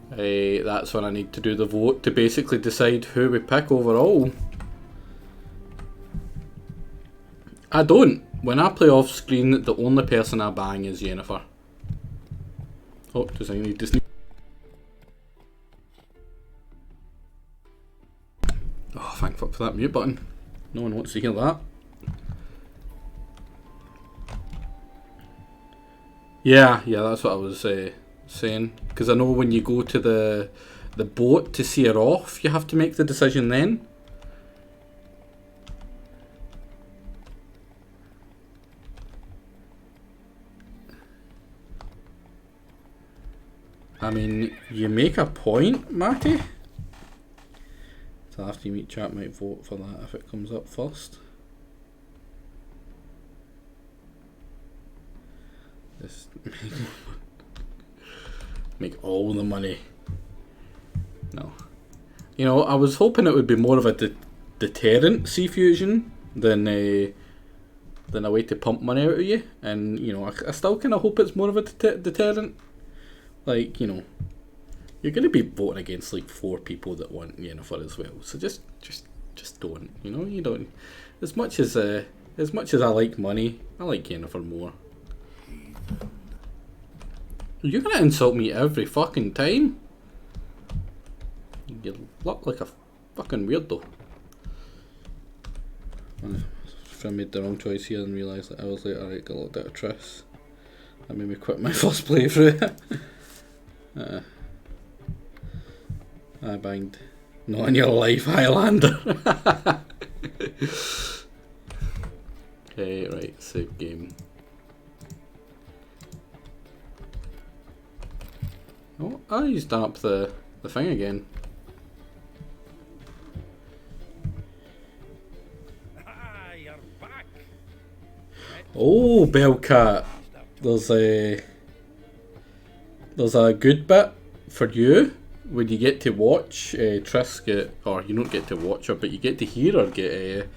that's when I need to do the vote to basically decide who we pick overall. I don't. When I play off screen, the only person I bang is Yennefer. Oh, does I need to sneak? Oh, thank fuck for that mute button. No one wants to hear that. Yeah, that's what I was saying. Because I know when you go to the boat to see her off, you have to make the decision then. I mean, you make a point, Matty. So after you meet chat, might vote for that if it comes up first. Just make all the money. No. You know, I was hoping it would be more of a deterrent sea fusion than a way to pump money out of you. And you know, I still kind of hope it's more of a deterrent. Like, you know, you're going to be voting against like 4 people that want Yennefer as well. So just don't. You know, you don't. As much as I like money, I like Yennefer more. You're gonna insult me every fucking time. You look like a fucking weirdo. I made the wrong choice here and realised that I was like, alright, got locked out of Triss. That made me quit my first playthrough. I banged. Not in your life, Highlander. Okay, right, save game. Oh, he's done up the thing again. You're back. Oh, Bellcat. There's a good bit for you when you get to watch Triss get, or you don't get to watch her, but you get to hear her get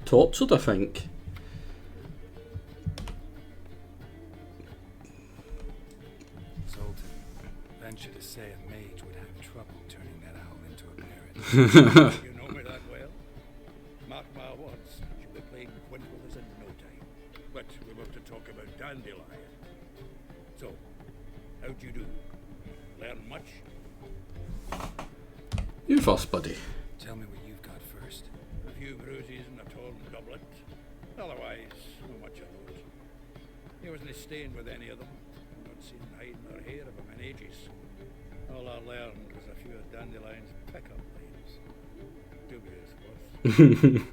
tortured, I think. Venture to say a mage would have trouble turning that owl into a parrot. You know me that well? Mark my words, you'll be playing Quint with us in no time. But we want to talk about Dandelion. So, how'd you do? Learn much? You first, buddy. Tell me what you've got first. A few bruises and a torn doublet. Otherwise, not much of those. He wasn't staying with any of them. I've not seen hide nor hair of him in ages. All I learned was a few of Dandelion's pickup lines. Dubious worth.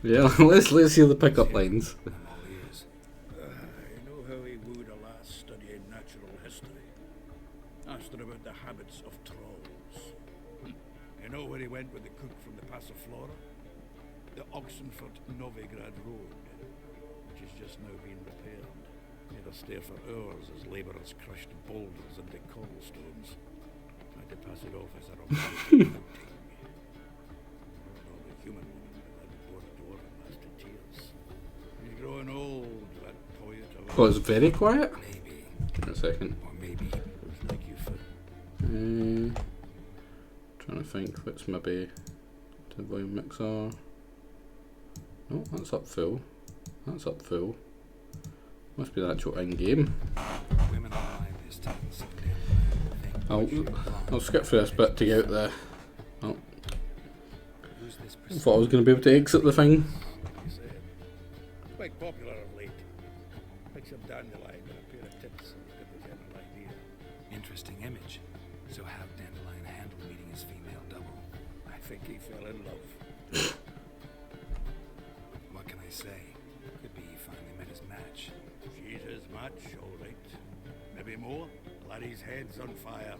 Yeah, let's hear the pickup lines. I'm all ears. You know how he wooed a lass studying natural history? Asked her about the habits of trolls. You know where he went with the cook from the Passiflora? The Oxenford-Novigrad Road, which has just now been repaired. Made us stare for hours as labourers crushed boulders into cobblestones. Tried to pass it off as a romantic outing. All the human woman that bore a door and lasted tears. He's growing old, that poet of Oh, it's very quiet. Maybe. Give me a second. Or maybe. Looks like you fit. Trying to think what's maybe the volume mixer. No, that's up full. That's up full. Must be the actual in-game. Women online is taking some damn I'll skip through this bit to get out the. Oh, Who's this I thought I was going to be able to exit the thing. Like you said. Quite popular of late. Like some dandelion with a pair of tits and you get the general idea. Interesting image. So how Dandelion handle meeting his female double? I think he fell in love. What can I say? Could be he finally met his match. She's his match, all right. Maybe more. Laddie's head's on fire.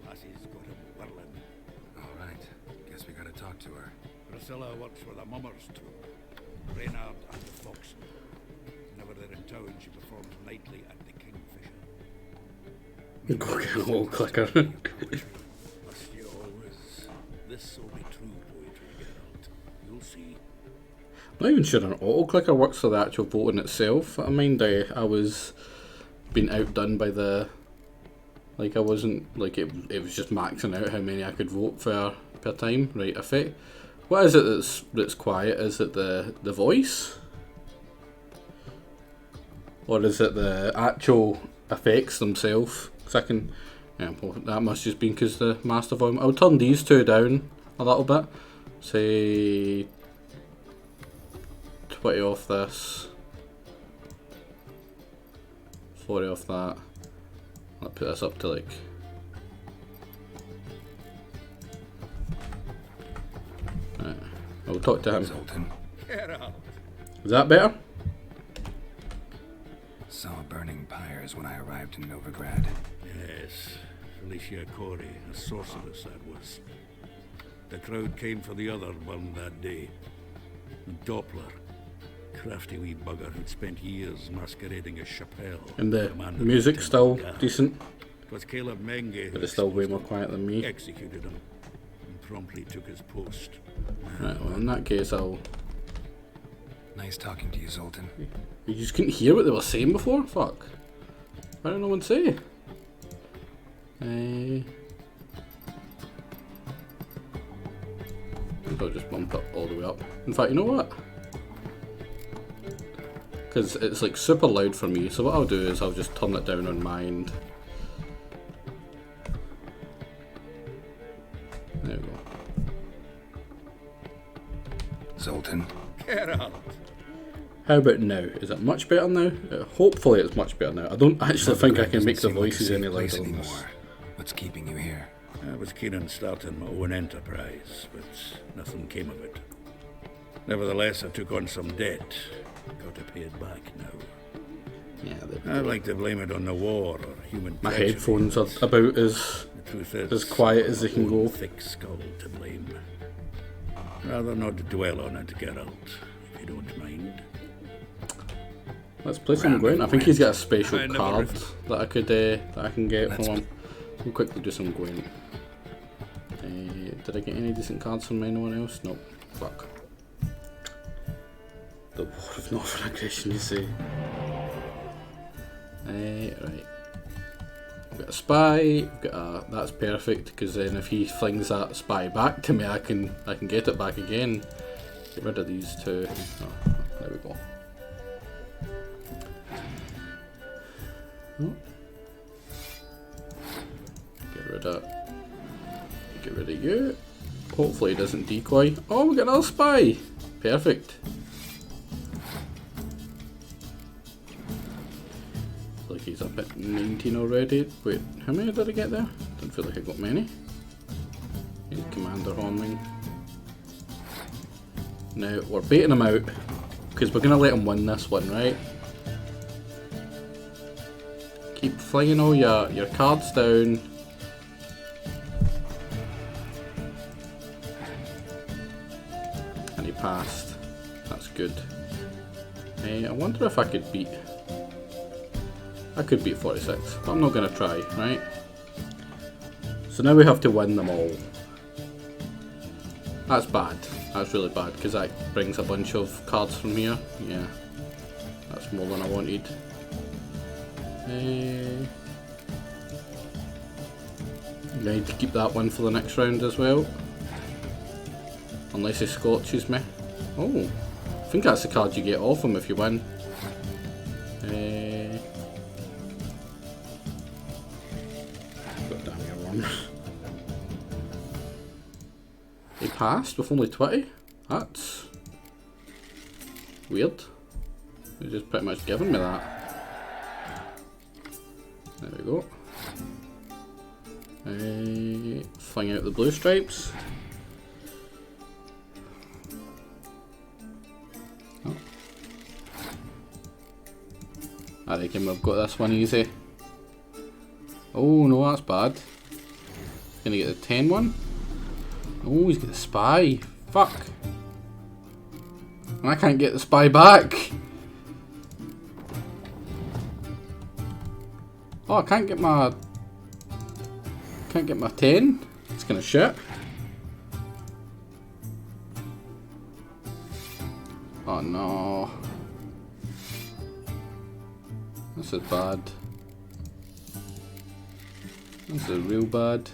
Lassie's got him whirling. All right. Guess we gotta talk to her. Priscilla works with a mummers troupe. Reynard and the Foxen. Whenever they're in town, she performs nightly at the Kingfisher. Go get a whole clicker. Must you always? This will be true poetry, Geralt. You'll see. Not even sure an auto clicker works for the actual voting itself. I mind I was being outdone by the. Like, I wasn't. Like, it was just maxing out how many I could vote for per time. Right, effect. What is it that's quiet? Is it the voice? Or is it the actual effects themselves? Because I can. Yeah, well, that must just be because the master volume. I'll turn these two down a little bit. Say 20 off this, 40 off that. I'll put this up to like. Right. I'll talk to him. Zoltan Geralt! Is that better? saw burning pyres when I arrived in Novigrad. Yes, Felicia Corey, a sorceress that was. The crowd came for the other one that day. Doppler, crafty wee bugger who'd spent years masquerading as Chappelle. And the commander of music the still Temple Guard. decent, It was Caleb Menge but who it's still way more quiet than me. executed him. And promptly took his post. Right, well, in that case, I'll... Nice talking to you, Zoltan. You just couldn't hear what they were saying before? Fuck. Why didn't no one say? I think I'll just bump it all the way up. In fact, you know what? Because it's like super loud for me, so what I'll do is I'll just turn it down on my end. There we go. Zoltan. Geralt! How about now? Is it much better now? Hopefully it's much better now. I don't actually think I can make the Doesn't seem like a voices safe any place louder than this. anymore. What's keeping you here? I was keen on starting my own enterprise, but nothing came of it. Nevertheless, I took on some debt. Got to pay it back now. Yeah, I'd like to blame it on the war or human my tragedy. headphones are about as The truth is, as quiet as they can my go. own thick skull to blame. Rather not dwell on it, Geralt, if you don't mind. Let's play some Gwent. I think he's got a special I never card ref- that I could that I can get Let's from him. We'll quickly do some Gwent. Did I get any decent cards from anyone else? Nope. Fuck. The War of Northern Aggression, you say? Right. We've got a spy. We've got a, that's perfect because then if he flings that spy back to me, I can get it back again. Get rid of these two. Oh, there we go. Oh. Get rid of you. Hopefully it doesn't decoy. Oh, we got another spy. Perfect. Like he's up at 19 already. Wait, how many did I get there? Don't feel like I got many. He's commander homing. Now we're baiting him out because we're gonna let him win this one, right? Keep flinging all your cards down. And he passed. That's good. I wonder if I could beat... I could beat 46, but I'm not going to try, right? So now we have to win them all. That's bad. That's really bad, because that brings a bunch of cards from here. Yeah. That's more than I wanted. I need to keep that one for the next round as well. Unless he scorches me. Oh, I think that's the card you get off him if you win. God damn your one. He passed with only 20? That's weird. He's just pretty much given me that. There we go. Fling out the blue stripes. Oh. I reckon we've got this one easy. Oh no, that's bad. Gonna get the 10 one. Oh, he's got the spy. Fuck. And I can't get the spy back. Oh, I can't get my 10. It's gonna shit. Oh no. This is bad. This is real bad.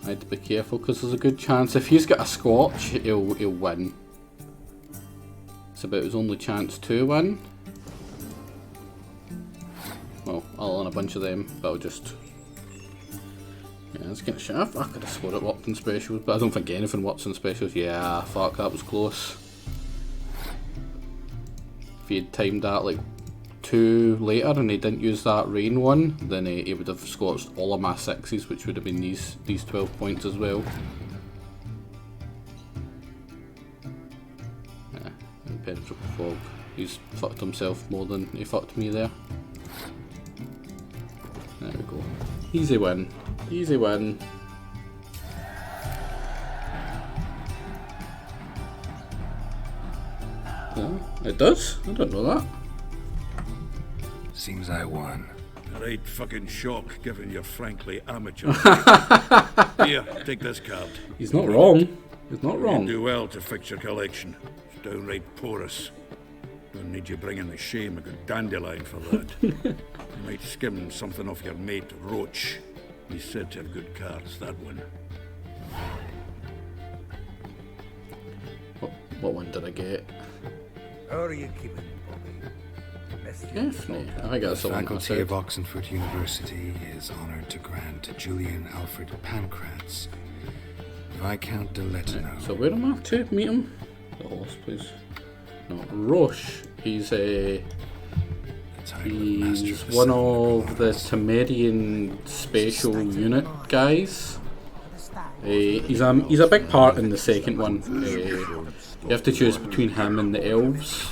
I need to be careful because there's a good chance if he's got a squatch, he'll win. It's about his only chance to win. Well, I'll own a bunch of them, but I'll just... Yeah, it's gonna shit. I could have swore it worked in specials, but I don't think anything works in specials. Yeah, fuck, that was close. If he had timed that like 2 later and he didn't use that rain one, then he would have scorched all of my 6s, which would have been these 12 points as well. Yeah, impenetrable fog. He's fucked himself more than he fucked me there. There we go. Easy win. Easy win. Yeah, it does. I don't know that. Seems I won. A right fucking shock, given you're frankly amateur. Here, take this card. He's not wrong. He's not You wrong. do well to fix your collection. It's downright porous. Don't need you bringing the shame a good dandelion for that. You might skim something off your mate Roach. He's said to have good cards, that one. What one did I get? How are you keeping, Bobby? Definitely. I think that's the one I Faculty of said. Oxenford University is honored to grant to Julian Alfred Pancratz, Viscount de Letino. So where am I to meet him? The horse, please. No, Roche. He's one of the Temerian special unit guys. He's a big part in the second one. You have to choose between him and the elves.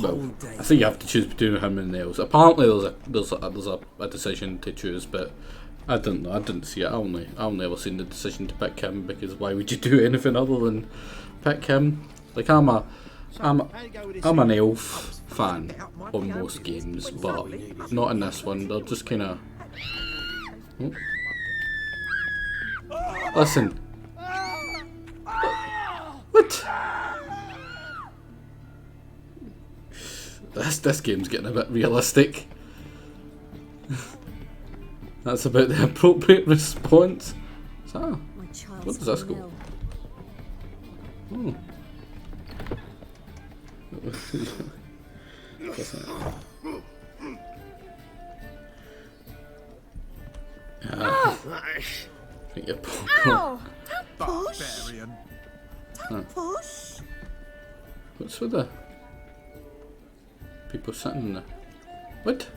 Well, I think you have to choose between him and the elves. Apparently, there's a decision to choose, but I don't know. I didn't see it. I only ever seen the decision to pick him, because why would you do anything other than pick him? Like I'm an elf fan on most games, but not in this one. They're just kind of. Oh. Listen. What? This game's getting a bit realistic. That's about the appropriate response. So, where does this go? Oh. Think you're Ow! Don't push! Don't push! What's with the people sitting in there? What?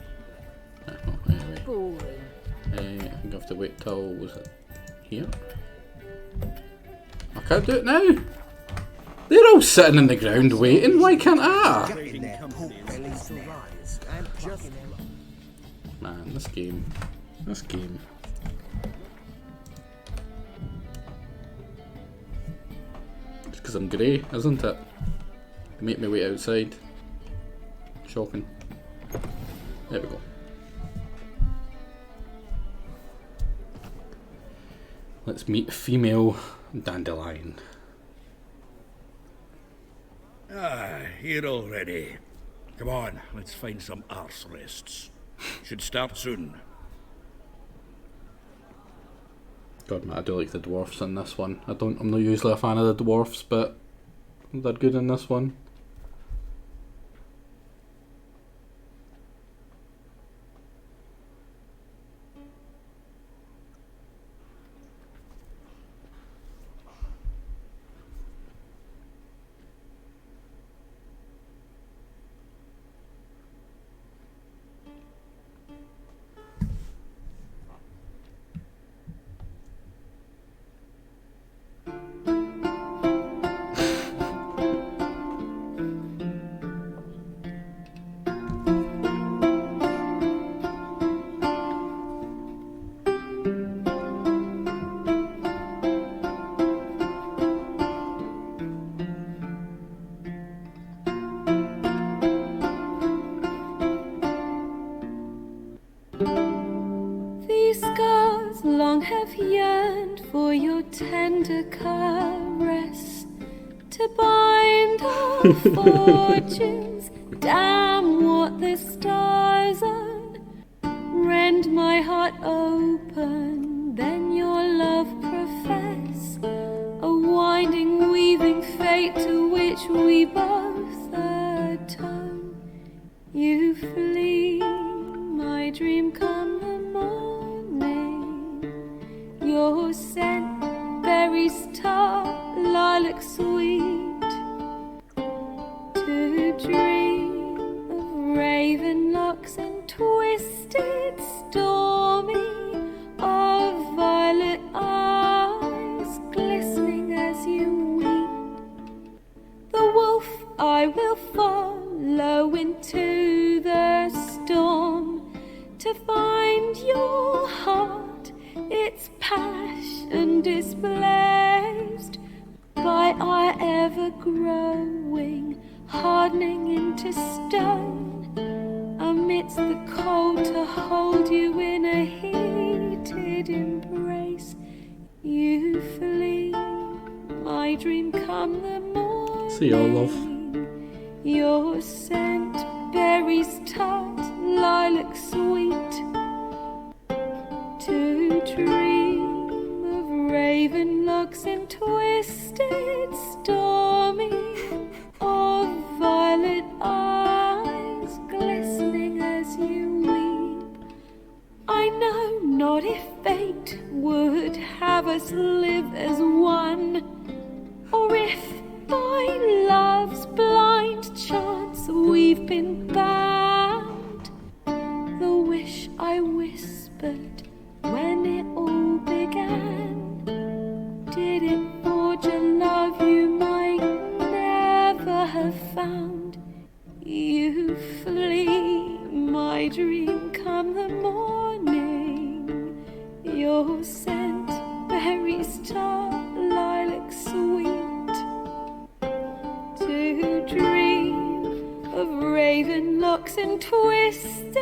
Anyway. Boring. I think I have to wait till, was it here? I can't do it now! They're all sitting in the ground waiting, why can't I? Man, this game. It's because I'm grey, isn't it? They make me wait outside. Shocking. There we go. Let's meet female dandelion. Here already. Come on, let's find some arse rests. Should start soon. God, man, I do like the dwarfs in this one. I'm not usually a fan of the dwarfs, but they're good in this one. These scars long have yearned for your tender caress, to bind our fortunes. Damn what the stars own. Rend my heart open, then your love profess, a winding, weaving fate to which we both atone. You flee, my dream come the morning. Your scent, berries tart, lilac sweet. To dream of raven locks and twisted, stormy, of violet eyes glistening as you weep. The wolf I will follow into the storm, to find your heart, its passion displaced by our ever growing, hardening into stone, a amidst the cold to hold you in a heated embrace. You flee, my dream come the morning. See y'all, love. Your scent, berries tart, lilac sweet. To dream of raven locks and twisted stormy, of violet eyes glistening as you weep. I know not if fate would have us live as one, or if by love's blind chance we've been bound. The wish I whispered when it all began, did it forge a love you might never have found? You flee, my dream come the morning. Your scent, berries tart, lilac sweet. To dream of raven locks and twisted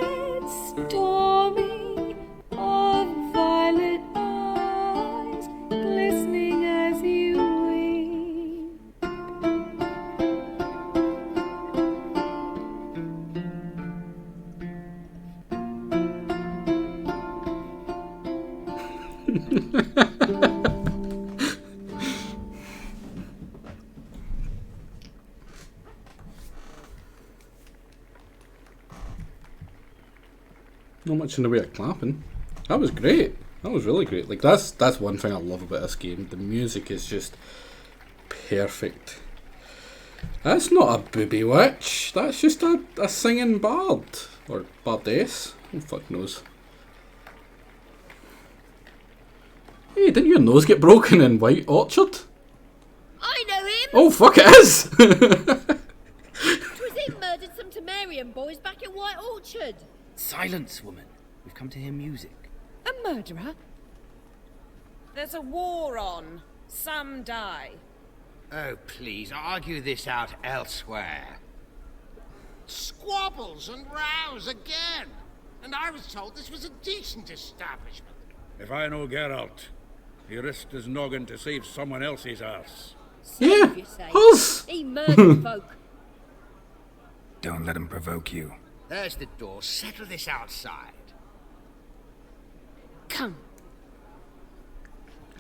stormy, of violet eyes glistening as you weep. Not much in the way of clapping. That was great. That was really great. Like that's one thing I love about this game. The music is just perfect. That's not a booby witch. That's just a singing bard or bardess. Who the fuck knows? Hey, didn't your nose get broken in White Orchard? I know him! Oh fuck, it is. 'Twas him murdered some Temerian boys back at White Orchard. Silence, woman. We've come to hear music. A murderer? There's a war on. Some die. Oh, please, argue this out elsewhere. Squabbles and rows again. And I was told this was a decent establishment. If I know Geralt, he risked his noggin to save someone else's arse. Yeah, You say. us. He murdered folk. Don't let him provoke you. There's the door. Settle this outside. Come.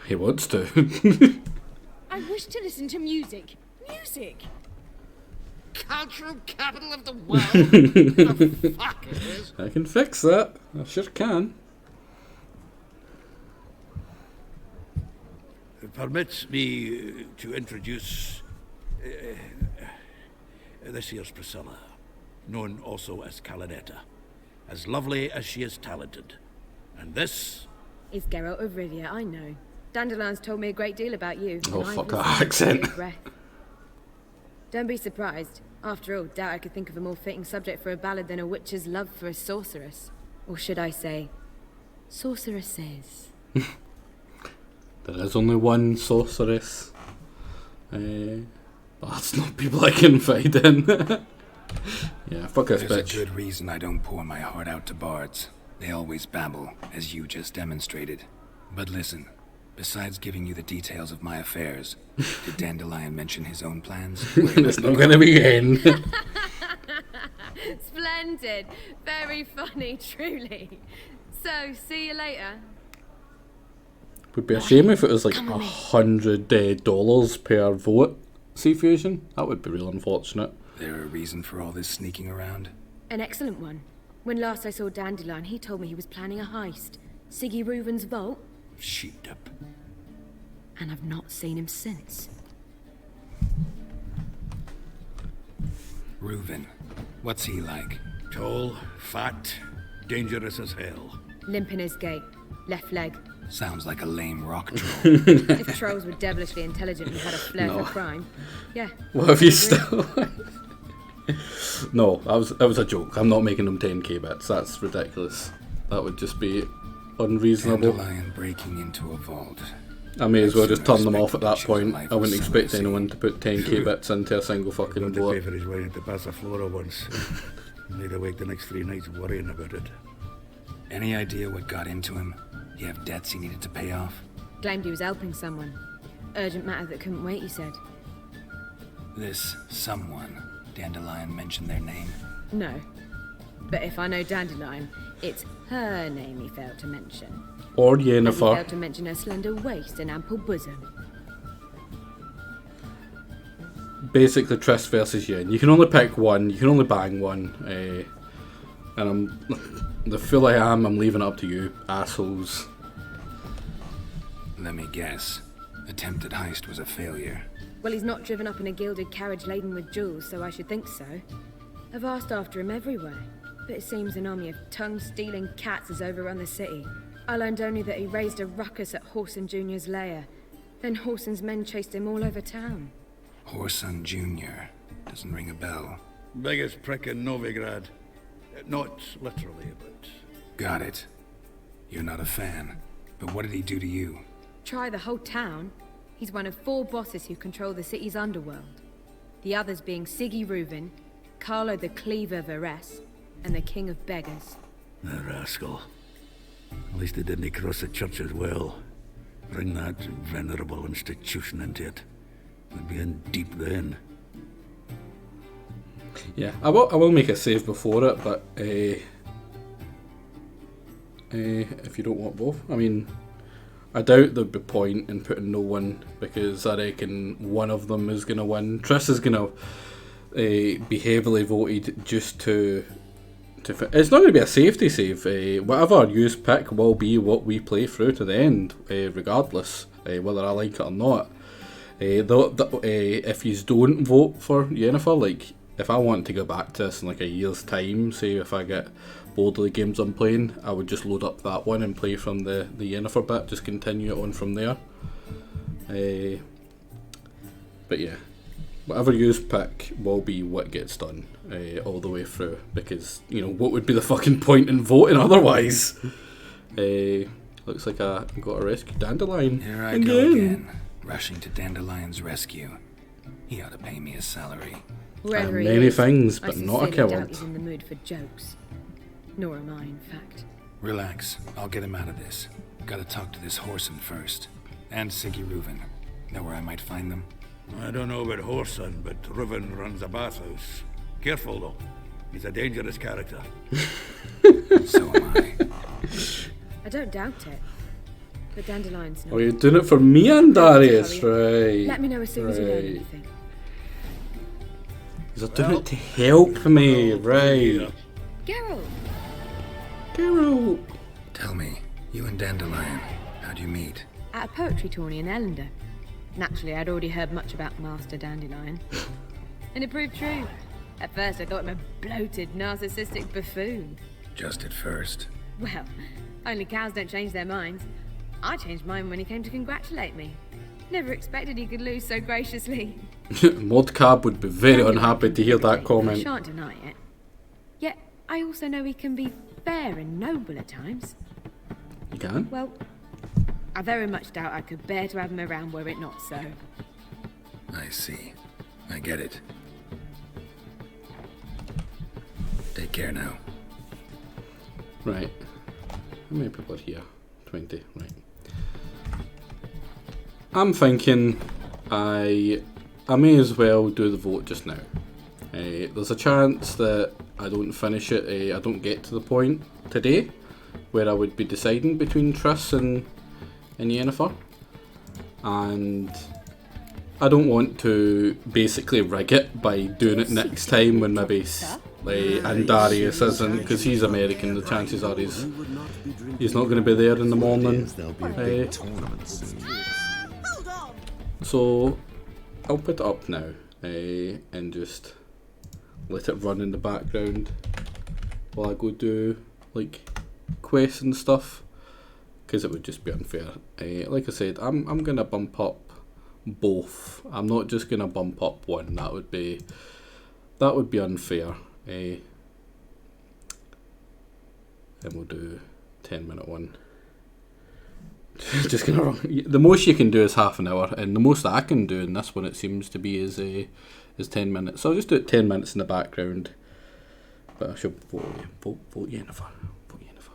He wants to. I wish to listen to music. Music! Cultural capital of the world? The fuck it is? I can fix that. I sure can. Permit me to introduce this here's Priscilla, known also as Calinetta, as lovely as she is talented. And this It's Geralt of Rivia, I know. Dandelion's told me a great deal about you. Oh, and I've fuck that listened with accent. bated breath. Don't be surprised. After all, doubt I could think of a more fitting subject for a ballad than a witch's love for a sorceress. Or should I say, sorceresses. There is only one sorceress. That's not people I can find in. Yeah, fuck this There's bitch. a good reason I don't pour my heart out to bards. They always babble, as you just demonstrated. But listen, besides giving you the details of my affairs, did Dandelion mention his own plans? It's not gonna be in. Splendid. Very funny, truly. So, see you later. Would be a shame if it was like $100 per vote. Sea Fusion? That would be real unfortunate. There a reason for all this sneaking around? An excellent one. When last I saw Dandelion, he told me he was planning a heist. Siggy Reuven's vault. sheeped up. And I've not seen him since. Reuven, what's he like? Tall, fat, dangerous as hell. Limp in his gait. Left leg. Sounds like a lame rock troll. If trolls were devilishly intelligent and had a flair No. for crime. Yeah. What have you still? No, that was a joke. I'm not making them 10k bits. That's ridiculous. That would just be unreasonable. Dandelion breaking into a vault. I may as well just turn them off at that Expect point. life I wouldn't was expect something. anyone to put 10k bits into a single fucking Going to pay vote. for his way into Passaflora once. Laid awake the next 3 nights worrying about it. Any idea what got into him? You have debts he needed to pay off? Claimed he was helping someone. Urgent matter that couldn't wait, he said. This someone, Dandelion mentioned their name? No. But if I know Dandelion, it's her name he failed to mention. Or And he Yennefer. failed to mention her slender waist and ample bosom. Basically, Triss versus Yen. You can only pick one. You can only bang one. And the fool I am, I'm leaving it up to you, assholes. Let me guess. Attempted heist was a failure. Well, he's not driven up in a gilded carriage laden with jewels, so I should think so. I've asked after him everywhere, but it seems an army of tongue-stealing cats has overrun the city. I learned only that he raised a ruckus at Horson Jr.'s lair. Then Horson's men chased him all over town. Horson Jr. Doesn't ring a bell. Biggest prick in Novigrad. Not literally, but... Got it. You're not a fan. But what did he do to you? Try the whole town. He's one of 4 bosses who control the city's underworld. The others being Siggy Reuven, Carlo the Cleaver Varese, and the King of Beggars. The rascal. At least he didn't cross the church as well. Bring that venerable institution into it. We'd be in deep then. Yeah, I will make a save before it, but if you don't want both. I mean, I doubt there'd be point in putting no one, because I reckon one of them is going to win. Triss is going to be heavily voted just to it's not going to be a safety save. Whatever you pick will be what we play through to the end, regardless, whether I like it or not. If you don't vote for Yennefer, like, if I want to go back to this in like a year's time, say if I get bored of the games I'm playing, I would just load up that one and play from the Yennefer bit, just continue it on from there. But yeah, whatever you pick will be what gets done all the way through, because, you know, what would be the fucking point in voting otherwise? Looks like I got a rescue Dandelion. Here I go again, rushing to Dandelion's rescue. He ought to pay me a salary. Wherever he Many is, things, I but not a sincerely coward. doubt he's in the mood for jokes. Nor am I, in fact. Relax, I'll get him out of this. Gotta talk to this Horson first. And Siggy Reuven. Know where I might find them? I don't know about Horson, but Reuven runs a bathhouse. Careful, though. He's a dangerous character. So am I. I don't doubt it. But Dandelion's not. Oh, you're doing it for me and Darius, right? Let me know as soon as you learn right. anything. You're doing it to help me, right? Geralt! Geralt! Tell me, you and Dandelion, how'd you meet? At a poetry tourney in Ellender. Naturally, I'd already heard much about Master Dandelion. And it proved true. At first, I thought him a bloated, narcissistic buffoon. Just at first. Well, only cows don't change their minds. I changed mine when he came to congratulate me. Never expected he could lose so graciously. Modcab would be very unhappy to hear that I comment. shan't deny it. Yet, I also know he can be fair and noble at times. You can? Well, I very much doubt I could bear to have him around were it not so. I see. I get it. Take care now. Right. How many people are here? 20, right. I'm thinking I may as well do the vote just now. There's a chance that I don't finish it, I don't get to the point today where I would be deciding between Triss and Yennefer. And I don't want to basically rig it by doing it next time when maybe and Darius isn't, because he's American. The chances are he's not going to be there in the morning. So I'll put it up now and just let it run in the background while I go do like quests and stuff, because it would just be unfair. Like I said, I'm gonna bump up both. I'm not just gonna bump up one. That would be unfair. And we'll do 10-minute one. Just gonna run. The most you can do is half an hour, and the most that I can do in this one, it seems to be, is 10 minutes. So I'll just do it 10 minutes in the background, But I should vote Yennefer. Vote Yennefer.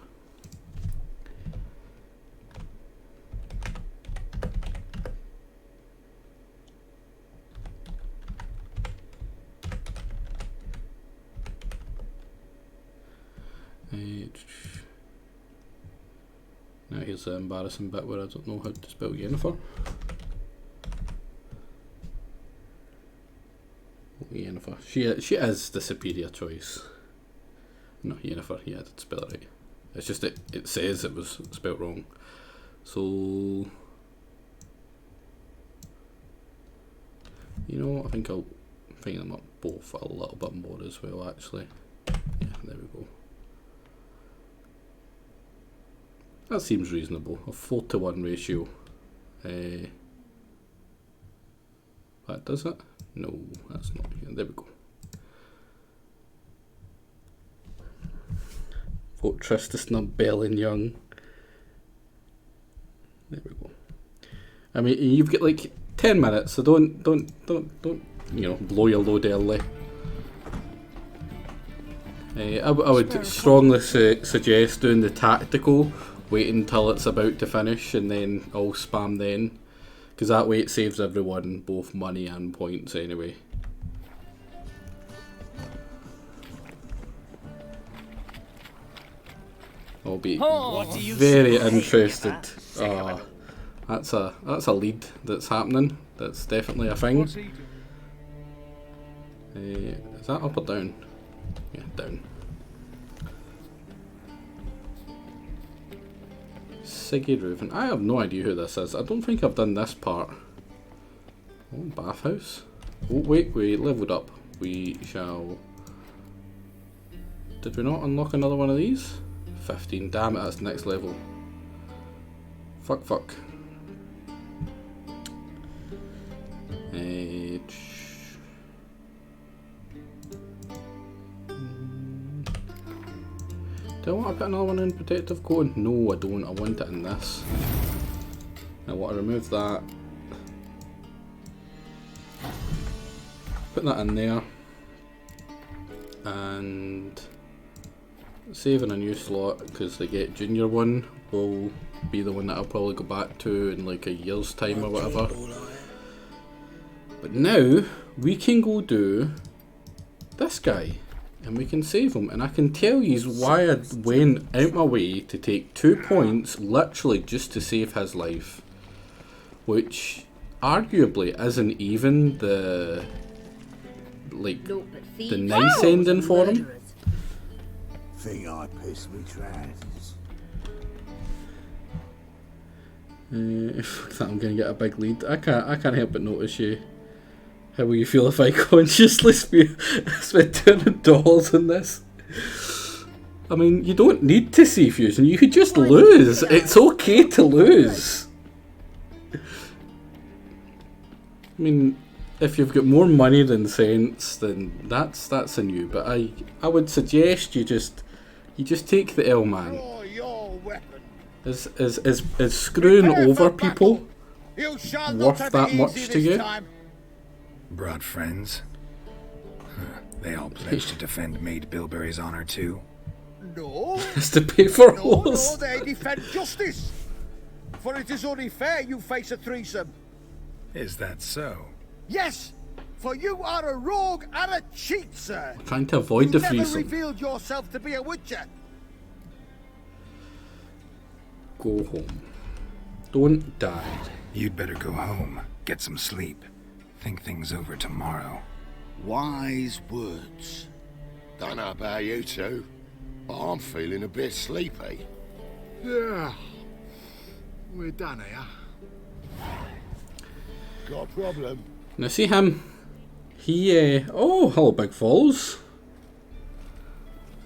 Now here's the embarrassing bit where I don't know how to spell Yennefer. Yennefer. She is the superior choice. No, Yennefer. Yeah, I did spell it right. It's just it says it was spelt wrong. So you know what? I think I'll bring them up both a little bit more as well. Actually, yeah, there we go. That seems reasonable. A 4-to-1 ratio. That does it? No, that's not here. There we go. Vote Trista snub Bellin Young. There we go. I mean, you've got like 10 minutes, so don't you know, blow your load early. I would strongly suggest doing the tactical. Wait until it's about to finish and then I'll spam then, because that way it saves everyone both money and points anyway. I'll be very interested. That's a lead that's happening. That's definitely a thing. Is that up or down? Yeah, down. Siggy Reuven. I have no idea who this is. I don't think I've done this part. Oh, bathhouse. Oh, wait, leveled up. We shall... Did we not unlock another one of these? 15. Damn it, that's next level. Fuck. Do I want to put another one in protective cone? No, I don't. I want it in this. I want to remove that. Put that in there. And save in a new slot, because the Get Junior one will be the one that I'll probably go back to in like a year's time or whatever. But now we can go do this guy. And we can save him, and I can tell you why I went out my way to take 2 points literally just to save his life, which arguably isn't even the nice ending for him. Think I pissed me trousers. Fuck that, I'm gonna get a big lead. I can't help but notice you. How will you feel if I consciously spend $200 on this? I mean, you don't need to see fusion. You could just lose. It's okay to lose. I mean, if you've got more money than sense, then that's on you. But I would suggest you just take the L, man. Is screwing over people worth that much to you? Brought friends? They all pledged to defend Maid Bilberry's honor too? No. It's to pay for holes. No, they defend justice. For it is only fair you face a threesome. Is that so? Yes, for you are a rogue and a cheat, sir. I'm trying to avoid the threesome. You never revealed yourself to be a witcher. Go home. Don't die. You'd better go home. Get some sleep. Think things over tomorrow. Wise words. Don't know about you two, but I'm feeling a bit sleepy. Yeah. We're done here. Got a problem? Now see him. He oh, hello Big Falls.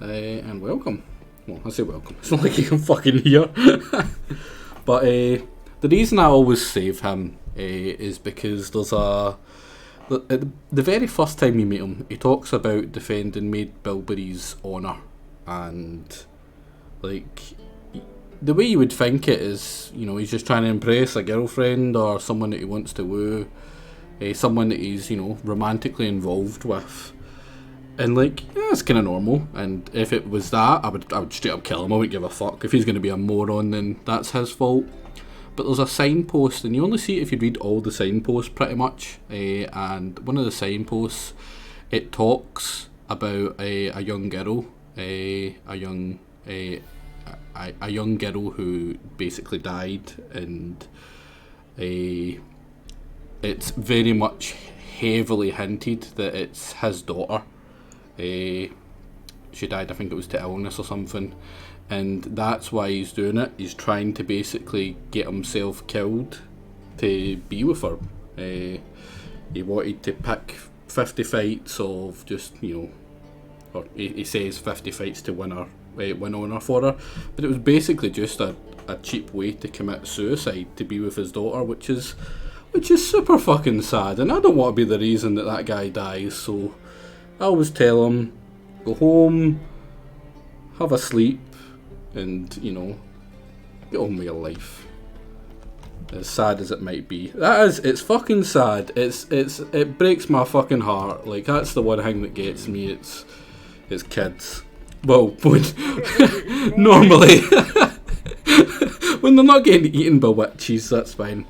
And welcome. Well, I say welcome. It's not like you can fucking hear. But the reason I always save him is because there's the very first time you meet him, he talks about defending Maid Bilberry's honour, and like the way you would think it is, you know, he's just trying to impress a girlfriend or someone that he wants to woo, someone that he's, you know, romantically involved with, And like, yeah, it's kind of normal. And if it was that, I would straight up kill him. I wouldn't give a fuck. If he's going to be a moron, then that's his fault. But there's a signpost, and you only see it if you read all the signposts, pretty much. And one of the signposts, it talks about a young girl, a young girl who basically died, and it's very much heavily hinted that it's his daughter. She died, I think it was to illness or something, and that's why he's doing it. He's trying to basically get himself killed to be with her. He wanted to pick 50 fights of just, or he says 50 fights to win on her for her, but it was basically just a cheap way to commit suicide to be with his daughter, which is super fucking sad, and I don't want to be the reason that guy dies. So I always tell him, go home, have a sleep, and get on with your life. As sad as it might be, it's fucking sad. It breaks my fucking heart. Like, that's the one thing that gets me. It's kids. Well, normally when they're not getting eaten by witches, that's fine.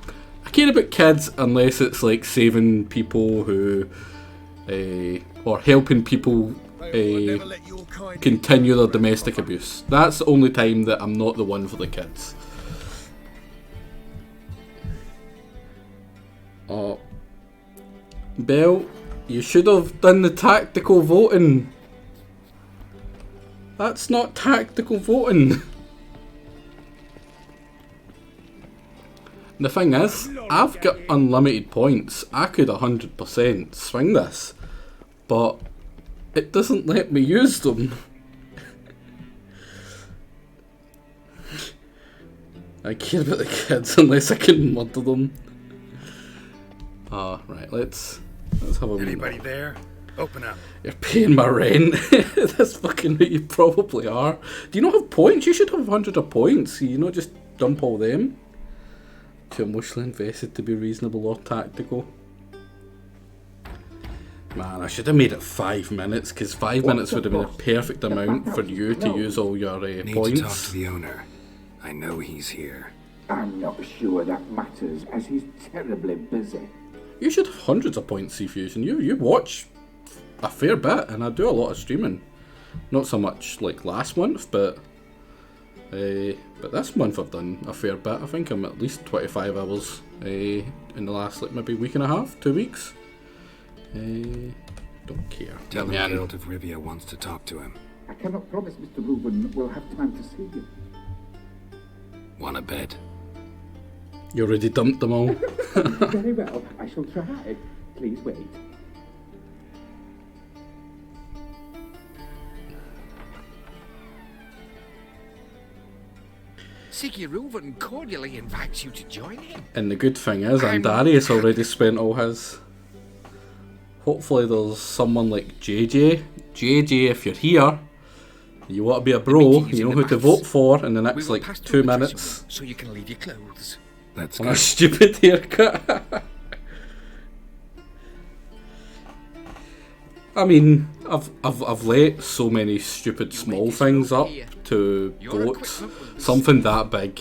I care about kids unless it's like saving people who, or helping people continue their domestic abuse. That's the only time that I'm not the one for the kids. Oh, Belle, you should have done the tactical voting. That's not tactical voting. The thing is, I've got unlimited points. I could 100% swing this, but it doesn't let me use them. I care about the kids unless I can murder them. Right, let's have a Anybody there? Open up. You're paying my rent. That's fucking what you probably are. Do you not have points? You should have 100 of points. You not just dump all them. Too emotionally invested to be reasonable or tactical. Man, I should have made it 5 minutes, because 5 minutes would have been a perfect amount for you to use all your Need points. to talk to the owner. I know he's here. I'm not sure that matters, as he's terribly busy. You should have hundreds of points, C-Fusion. You watch a fair bit, and I do a lot of streaming. Not so much like last month, but this month I've done a fair bit. I think I'm at least 25 hours in the last maybe week and a half, 2 weeks. Don't care. Tell him Geralt of Rivia wants to talk to him. I cannot promise Mr. Reuben will have time to see you. Want a bed? You already dumped them all. Very well, I shall try. Please wait. Siggy Reuben cordially invites you to join him. And the good thing is, Andarius already spent all his. Hopefully there's someone like JJ. JJ, if you're here, you want to be a bro, you know who to vote for in the next 2 minutes. So you can leave your clothes. Let's On go. a stupid haircut. I mean, I've let so many stupid small things up to vote. Something that big,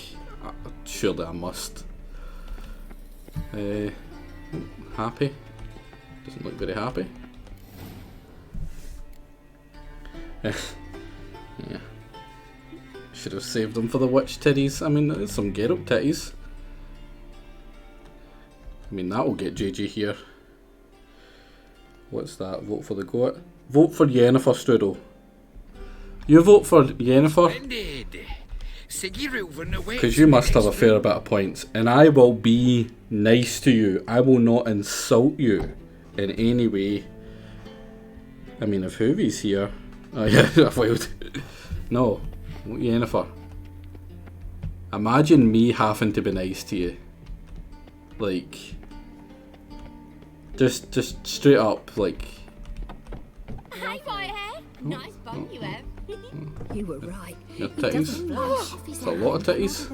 surely I must. Happy? Doesn't look very happy. Yeah. Should have saved them for the witch titties. I mean, there's some Geralt titties. I mean, that will get JJ here. What's that? Vote for the goat. Vote for Yennefer, Strudel. You vote for Yennefer? Because you must have a fair bit of points. And I will be nice to you. I will not insult you in any way. I mean, if Hoovy's here... Oh yeah, I failed. No, Yennefer. Imagine me having to be nice to you. Like... Just straight up, like... Hi, Whitehair. Nice bum you have. You were right. Your titties. It's a lot of titties.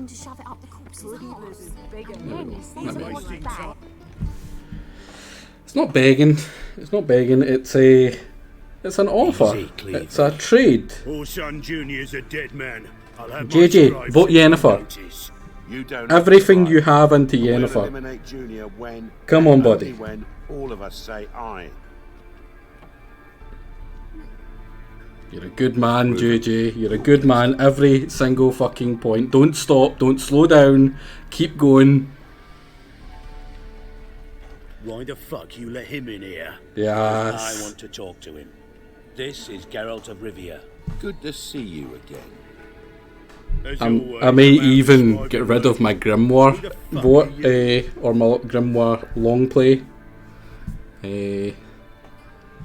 It's not begging. It's not begging. It's a... It's an offer. Easy, Cleaver. It's a trade. Orson Jr.'s a dead man. I'll have my JJ, stripes vote if you Yennefer. notice. You don't Everything have you to have into fight. We'll Yennefer. eliminate Junior when, Come and on, only buddy. when all of us say aye. You're a good man, JJ. You're a good man every single fucking point. Don't stop. Don't slow down. Keep going. Why the fuck you let him in here? Yes. I want to talk to him. This is Geralt of Rivia. Good to see you again. As I always, may the man even described get in rid of words. my Grimoire Who the fuck vote, are you? or my Grimoire long play.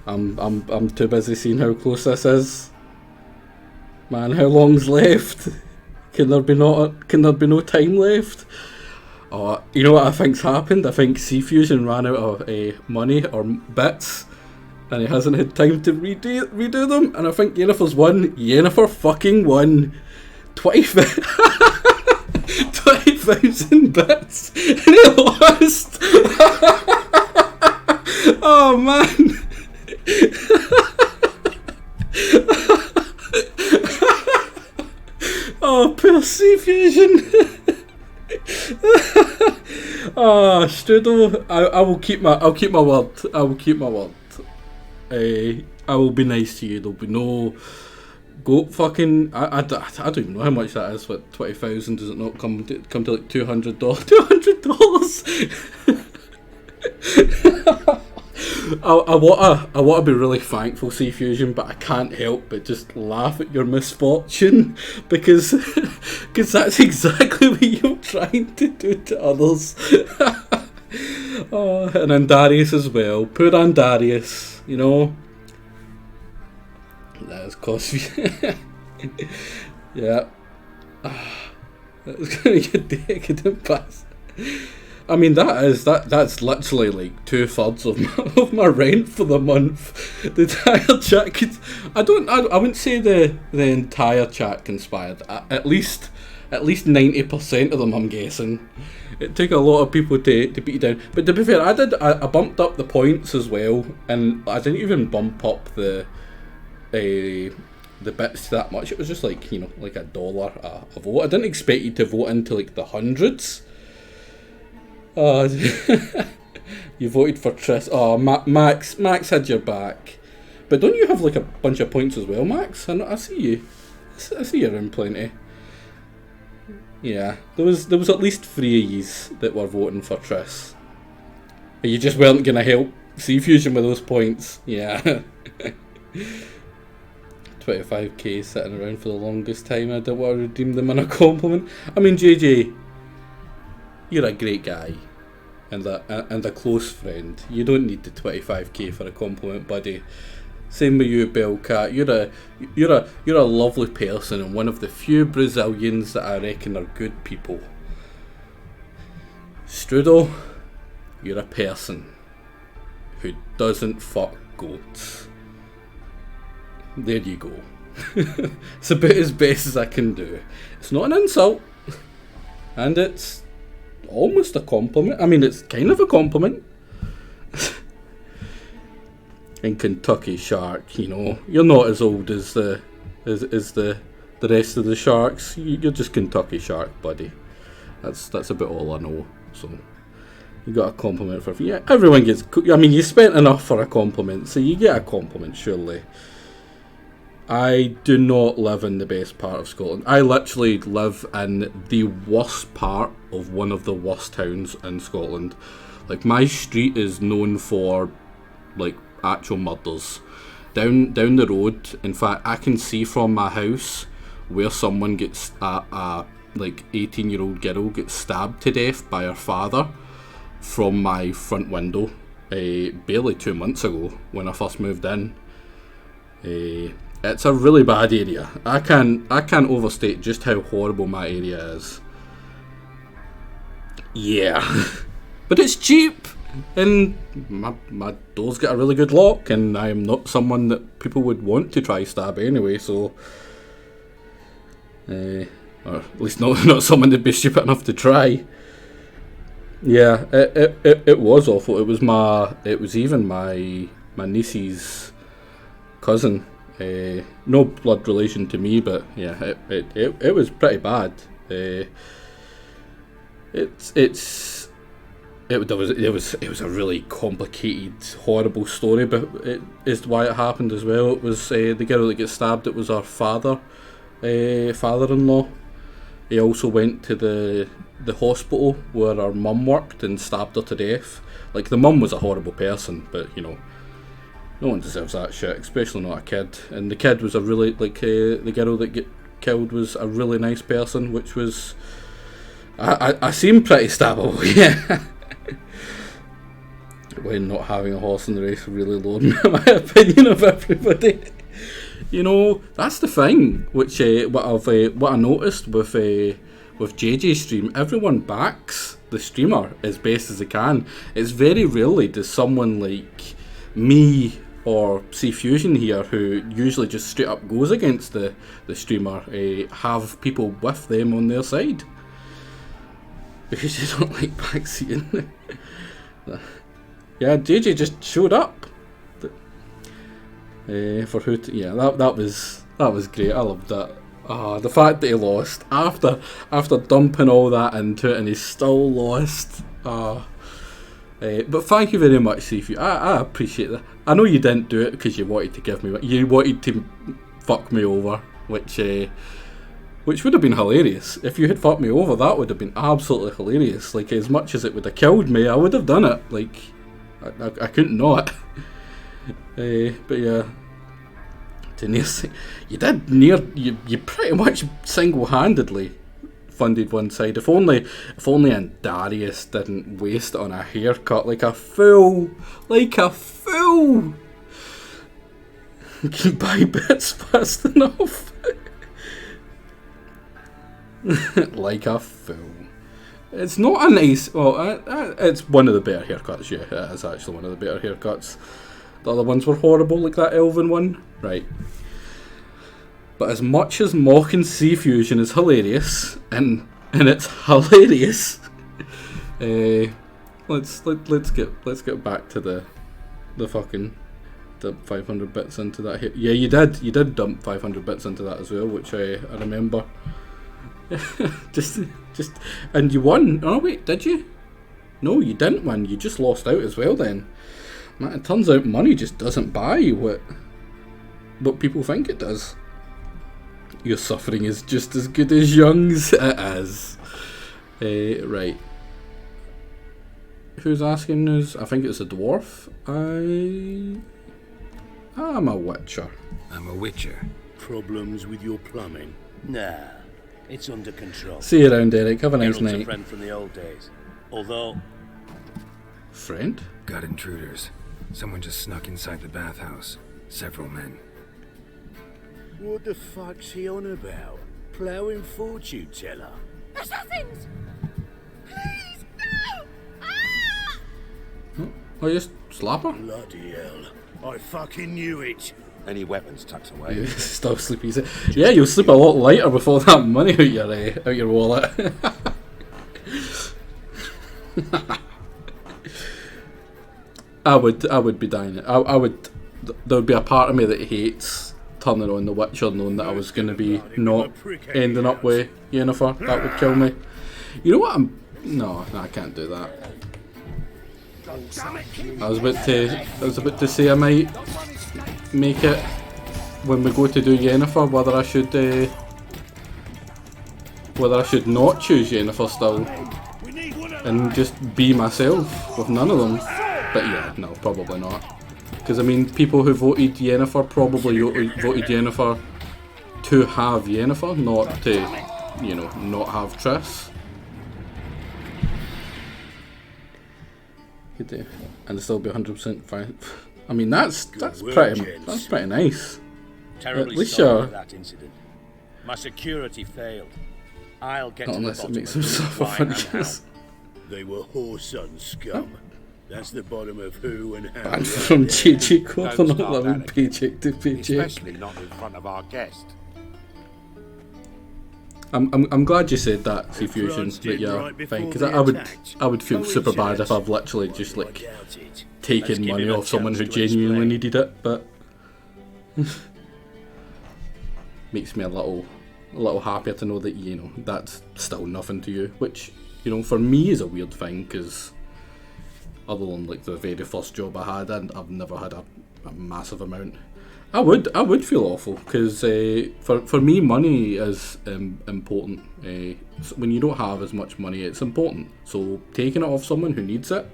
I'm too busy seeing how close this is. Man, how long's left? Can there be no time left? Oh, you know what I think's happened? I think C Fusion ran out of money or bits, and he hasn't had time to redo them. And I think Yennefer's won. Yennefer fucking won. 20,000 bits, and he lost. Oh man. Oh, poor C Fusion. Oh, Strudel, I'll keep my word. I will keep my word. I will be nice to you. There'll be no go fucking. I don't even know how much that is. What, 20,000? Does it not come to like $200? $200. I want to be really thankful, C Fusion, but I can't help but just laugh at your misfortune because that's exactly what you're trying to do to others. Oh, and Andarius as well. Poor Andarius, you know. That is cost me. Yeah. That's gonna get decadent pass. I mean, that's literally like 2/3 of my rent for the month. The entire chat I wouldn't say the entire chat conspired. At least 90% of them, I'm guessing. It took a lot of people to beat you down. But to be fair, I bumped up the points as well, and I didn't even bump up the bits that much. It was just like, you know, like $1 a vote. I didn't expect you to vote into like the hundreds. Oh, you voted for Triss. Oh, Max had your back. But don't you have like a bunch of points as well, Max? I see you. I see you're in plenty. Yeah, there was at least 3 of yous that were voting for Triss. You just weren't gonna help C Fusion with those points. Yeah. 25k sitting around for the longest time. I don't want to redeem them in a compliment. I mean, JJ, you're a great guy and a close friend. You don't need the 25k for a compliment, buddy. Same with you, Bellcat. You're a lovely person and one of the few Brazilians that I reckon are good people. Strudel, you're a person who doesn't fuck goats. There you go. It's about as best as I can do. It's not an insult, and it's almost a compliment. I mean, it's kind of a compliment. In Kentucky Shark, you know, you're not as old as the rest of the sharks. You're just Kentucky Shark, buddy. That's about all I know. So you got a compliment for yeah. Everyone gets. I mean, you spent enough for a compliment, so you get a compliment, surely. I do not live in the best part of Scotland. I literally live in the worst part of one of the worst towns in Scotland. Like, my street is known for like actual murders. Down the road, in fact, I can see from my house where someone gets a like 18-year-old girl gets stabbed to death by her father from my front window. Barely 2 months ago when I first moved in. It's a really bad area. I can't overstate just how horrible my area is. Yeah. But it's cheap, and my door's got a really good lock, and I am not someone that people would want to try stab anyway, so or at least not someone that'd be stupid enough to try. Yeah, it was awful. It was even my niece's cousin. No blood relation to me, but yeah, it was pretty bad. It was a really complicated, horrible story, but it is why it happened as well. It was the girl that gets stabbed. It was her father-in-law. He also went to the hospital where her mum worked and stabbed her to death. Like, the mum was a horrible person, but you know, no one deserves that shit, especially not a kid. And the kid was a really, like, the girl that get killed was a really nice person, which was, I seem pretty stabbable, yeah. When not having a horse in the race really lowered my opinion of everybody. You know, that's the thing. Which what I noticed with JJ's stream, everyone backs the streamer as best as they can. It's very rarely does someone like me or C Fusion here, who usually just straight up goes against the streamer, have people with them on their side, because you don't like backseating. Yeah, JJ just showed up. For who? That was great. I loved that. The fact that he lost after dumping all that into it, and he still lost. But thank you very much, Seafood. I appreciate that. I know you didn't do it because you wanted to fuck me over, which would have been hilarious. If you had fucked me over, that would have been absolutely hilarious. Like, as much as it would have killed me, I would have done it. Like, I couldn't not. But yeah, you pretty much single-handedly funded one side. If only Darius didn't waste it on a haircut like a fool. You can buy bits fast enough. Like a fool. It's not a nice. Well, it's one of the better haircuts. Yeah, it is actually one of the better haircuts. The other ones were horrible, like that elven one. Right. But as much as mocking Sea Fusion is hilarious, and it's hilarious, let's get back to the fucking dump 500 bits into that. Yeah, you did dump 500 bits into that as well, which I remember. just and you won. Oh wait, did you? No, you didn't win. You just lost out as well then. Man, it turns out money just doesn't buy what people think it does. Your suffering is just as good as Young's. It is. Right. Who's asking us? I think it's a dwarf. I'm a witcher. I'm a witcher. Problems with your plumbing? Nah, it's under control. See you around, Eric. Have a nice Geralt's night. A friend from the old days. Although... Friend? Got intruders. Someone just snuck inside the bathhouse. Several men. What the fuck's he on about? Ploughing fortune teller? Assassins! Please, no! Oh, you slapper? Bloody hell. I fucking knew it. Any weapons tucked away? Yeah, still sleepy. Yeah, you'll sleep a lot lighter with all that money out your wallet. I would be dying. I would. There would be a part of me that hates turning on The Witcher, knowing that I was going to be not ending up with Yennefer. That would kill me. You know what? No, I can't do that. I was about to say I might make it when we go to do Yennefer, whether I should not choose Yennefer still and just be myself with none of them. But yeah, no, probably not. Because I mean, people who voted Yennefer probably voted Yennefer to have Yennefer, not to, not have Triss. And still be 100% fine. I mean, that's pretty nice. Terribly at least sorry for that incident. My security failed. I'll get to the unless it bottom makes of them who, suffer why, and how. fringes. They were whoreson scum. That's the bottom of who and how. Banned from JJ Corp for not loving paycheck to paycheck. Especially not in front of our guest. I'm glad you said that, C Fusion, that you're fine, because I would feel super bad if I've literally just like taken money off someone who genuinely needed it, but Makes me a little happier to know that, you know, that's still nothing to you, which, you know, for me is a weird thing, because other than like the very first job I had, and I've never had a massive amount. I would feel awful, because for me, money is important. When you don't have as much money, it's important. So taking it off someone who needs it,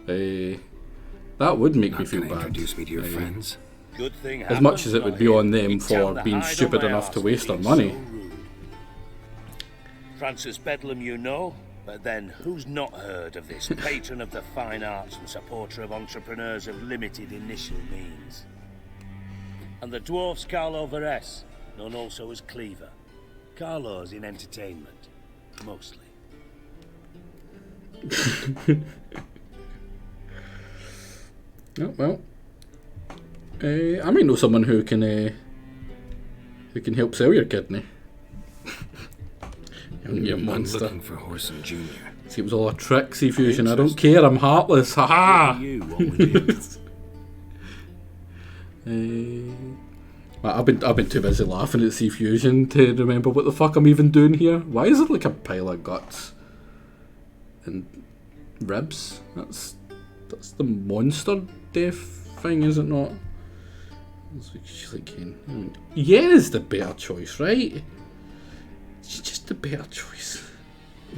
that would make me feel bad. Introduce me to your friends. Good thing As much as it would be on them for being stupid enough to waste their money. Francis Bedlam, you know, but then who's not heard of this patron of the fine arts and supporter of entrepreneurs of limited initial means? And the dwarf's Carlo Veres, known also as Cleaver. Carlo's in entertainment, mostly. Oh, well, I might know someone who can help sell your kidney. You monster. I'm looking for Horson Jr. See, it was all a trick, Sea Fusion. I don't care. I'm heartless. Haha. I've been too busy laughing at Sea Fusion to remember what the fuck I'm even doing here. Why is it like a pile of guts and ribs? That's the monster death thing, is it not? She's like, yeah, is the better choice, right? She's just the better choice.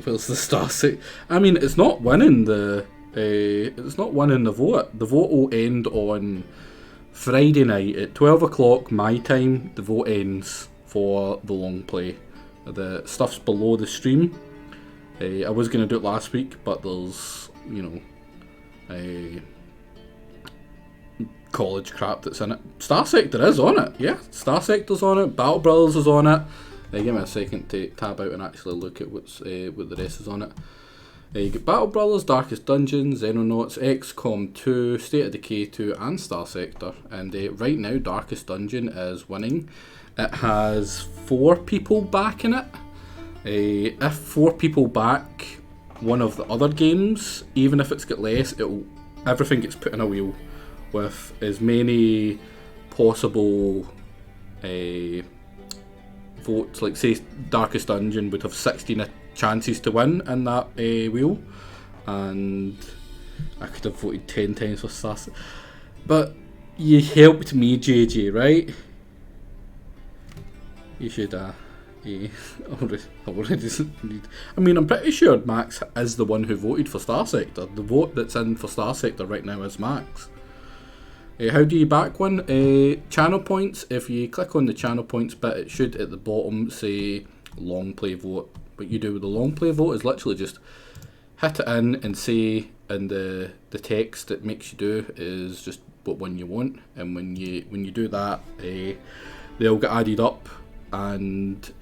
Where's the star set? I mean, it's not winning the vote. The vote will end on Friday night at 12 o'clock my time. The vote ends for the long play. The stuff's below the stream. I was going to do it last week, but there's, you know, college crap that's in it. Star Sector is on it, yeah. Star Sector's on it. Battle Brothers is on it. Give me a second to tab out and actually look at what the rest is on it. You get Battle Brothers, Darkest Dungeon, Xenonauts, XCOM 2, State of Decay 2 and Star Sector. And right now Darkest Dungeon is winning. It has 4 people backing it. If 4 people back one of the other games, even if it's got less, everything gets put in a wheel with as many possible votes. Like, say Darkest Dungeon would have 16 chances to win in that wheel, and I could have voted 10 times for Star Sector. But you helped me, JJ, right? You should already. I mean, I'm pretty sure Max is the one who voted for Star Sector. The vote that's in for Star Sector right now is Max. How do you back one? Channel points. If you click on the channel points bit, it should at the bottom say long play vote. What you do with the long play vote is literally just hit it in and say in the text it makes you do is just what one you want, and when you do that, they'll get added up, and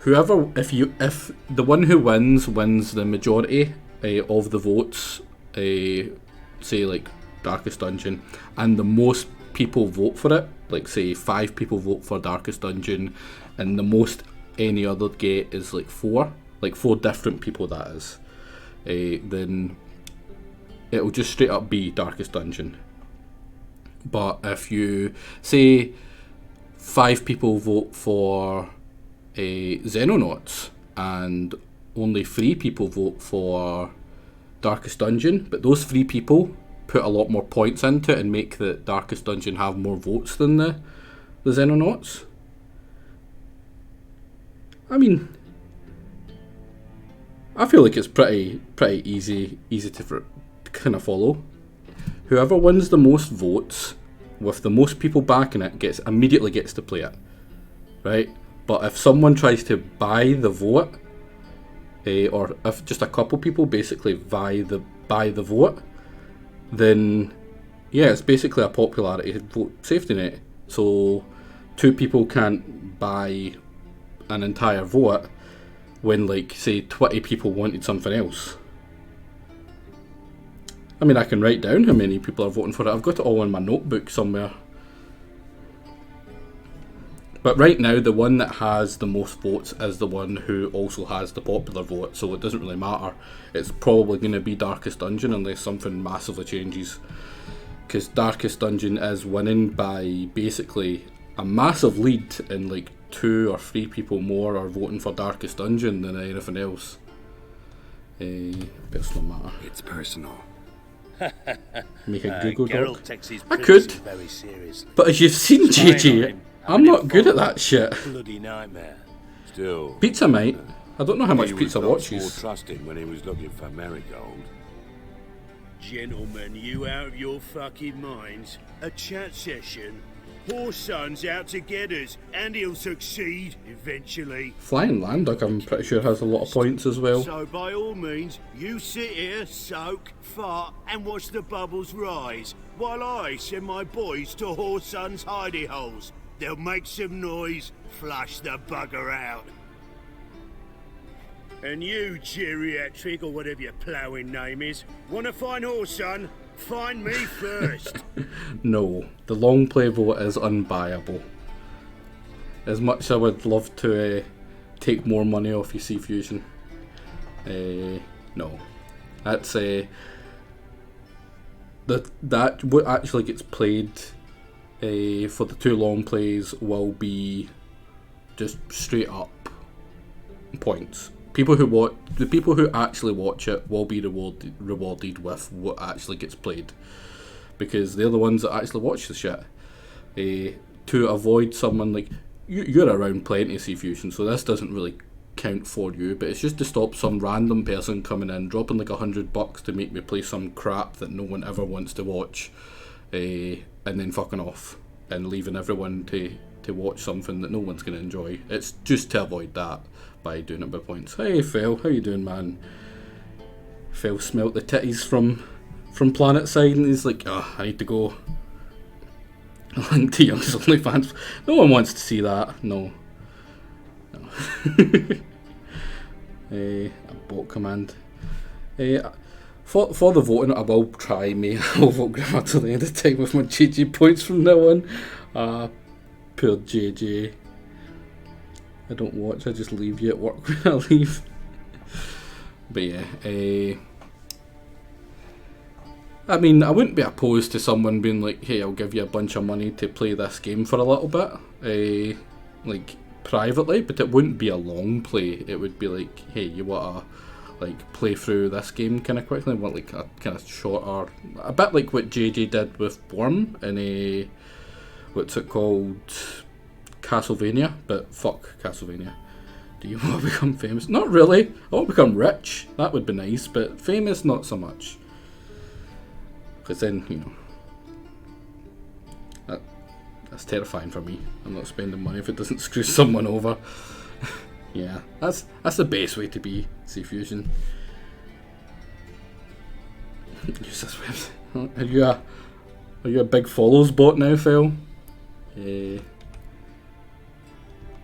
whoever, if the one who wins the majority of the votes, say like Darkest Dungeon, and the most people vote for it, like say 5 people vote for Darkest Dungeon, and the most any other get is like 4 different people, that is, then it'll just straight up be Darkest Dungeon. But if you say 5 people vote for Xenonauts and only 3 people vote for Darkest Dungeon, but those 3 people put a lot more points into it and make the Darkest Dungeon have more votes than the Xenonauts. I mean, I feel like it's pretty easy to kind of follow. Whoever wins the most votes with the most people backing it immediately gets to play it, right? But if someone tries to buy the vote, or if just a couple people basically buy the vote, then yeah, it's basically a popularity vote safety net. So 2 people can't buy an entire vote when, like, say 20 people wanted something else. I mean, I can write down how many people are voting for it. I've got it all in my notebook somewhere. But right now, the one that has the most votes is the one who also has the popular vote, so it doesn't really matter. It's probably going to be Darkest Dungeon unless something massively changes. because Darkest Dungeon is winning by basically a massive lead, and like 2 or 3 people more are voting for Darkest Dungeon than anything else. But it's no matter. It's personal. Make a Google Geralt doc. takes his I privacy could, very seriously. but as you've seen, Spying on JJ, him, I'm having not him good at follow, that shit. Bloody nightmare. Still, Pizza might. I don't know how much he was Pizza lots watches. more trusting when he was looking for Marigold. Gentlemen, you out of your fucking minds? A chat session? Poor son's out to get us, and he'll succeed eventually. Flying Landog, I'm pretty sure, has a lot of points as well. So by all means, you sit here, soak, fart, and watch the bubbles rise, while I send my boys to Whoreson's hidey holes. They'll make some noise, flush the bugger out. And you, geriatric, or whatever your ploughing name is, wanna find Whoreson? Find me first. No, the long play vote is unbuyable. As much as I would love to take more money off you, C Fusion. No. That's that what actually gets played for the 2 long plays will be just straight up points. The people who actually watch it will be rewarded with what actually gets played, because they're the ones that actually watch the shit. To avoid someone like you're around plenty, C Fusion, so this doesn't really count for you, but it's just to stop some random person coming in, dropping like $100 to make me play some crap that no one ever wants to watch, and then fucking off and leaving everyone to watch something that no one's going to enjoy. It's just to avoid that by doing it by points. Hey Phil, how you doing, man? Phil smelt the titties from Planet Side and he's like, oh, I need to go. Link to Young's OnlyFans. No one wants to see that. No. A bot command. For the voting, I will try me. I will vote Grammar till the end of time with my GG points from now on. Poor JJ. I don't watch, I just leave you at work when I leave. But yeah, I mean, I wouldn't be opposed to someone being like, hey, I'll give you a bunch of money to play this game for a little bit, like privately, but it wouldn't be a long play. It would be like, hey, you want to like play through this game kind of quickly, want like a kind of shorter, a bit like what JJ did with Worm in what's it called, Castlevania, but fuck Castlevania. Do you want to become famous? Not really. I want to become rich. That would be nice, but famous, not so much. Because then, you know, that's terrifying for me. I'm not spending money if it doesn't screw someone over. Yeah, that's the best way to be, C Fusion. Use this website. Are you a big follows bot now, Phil?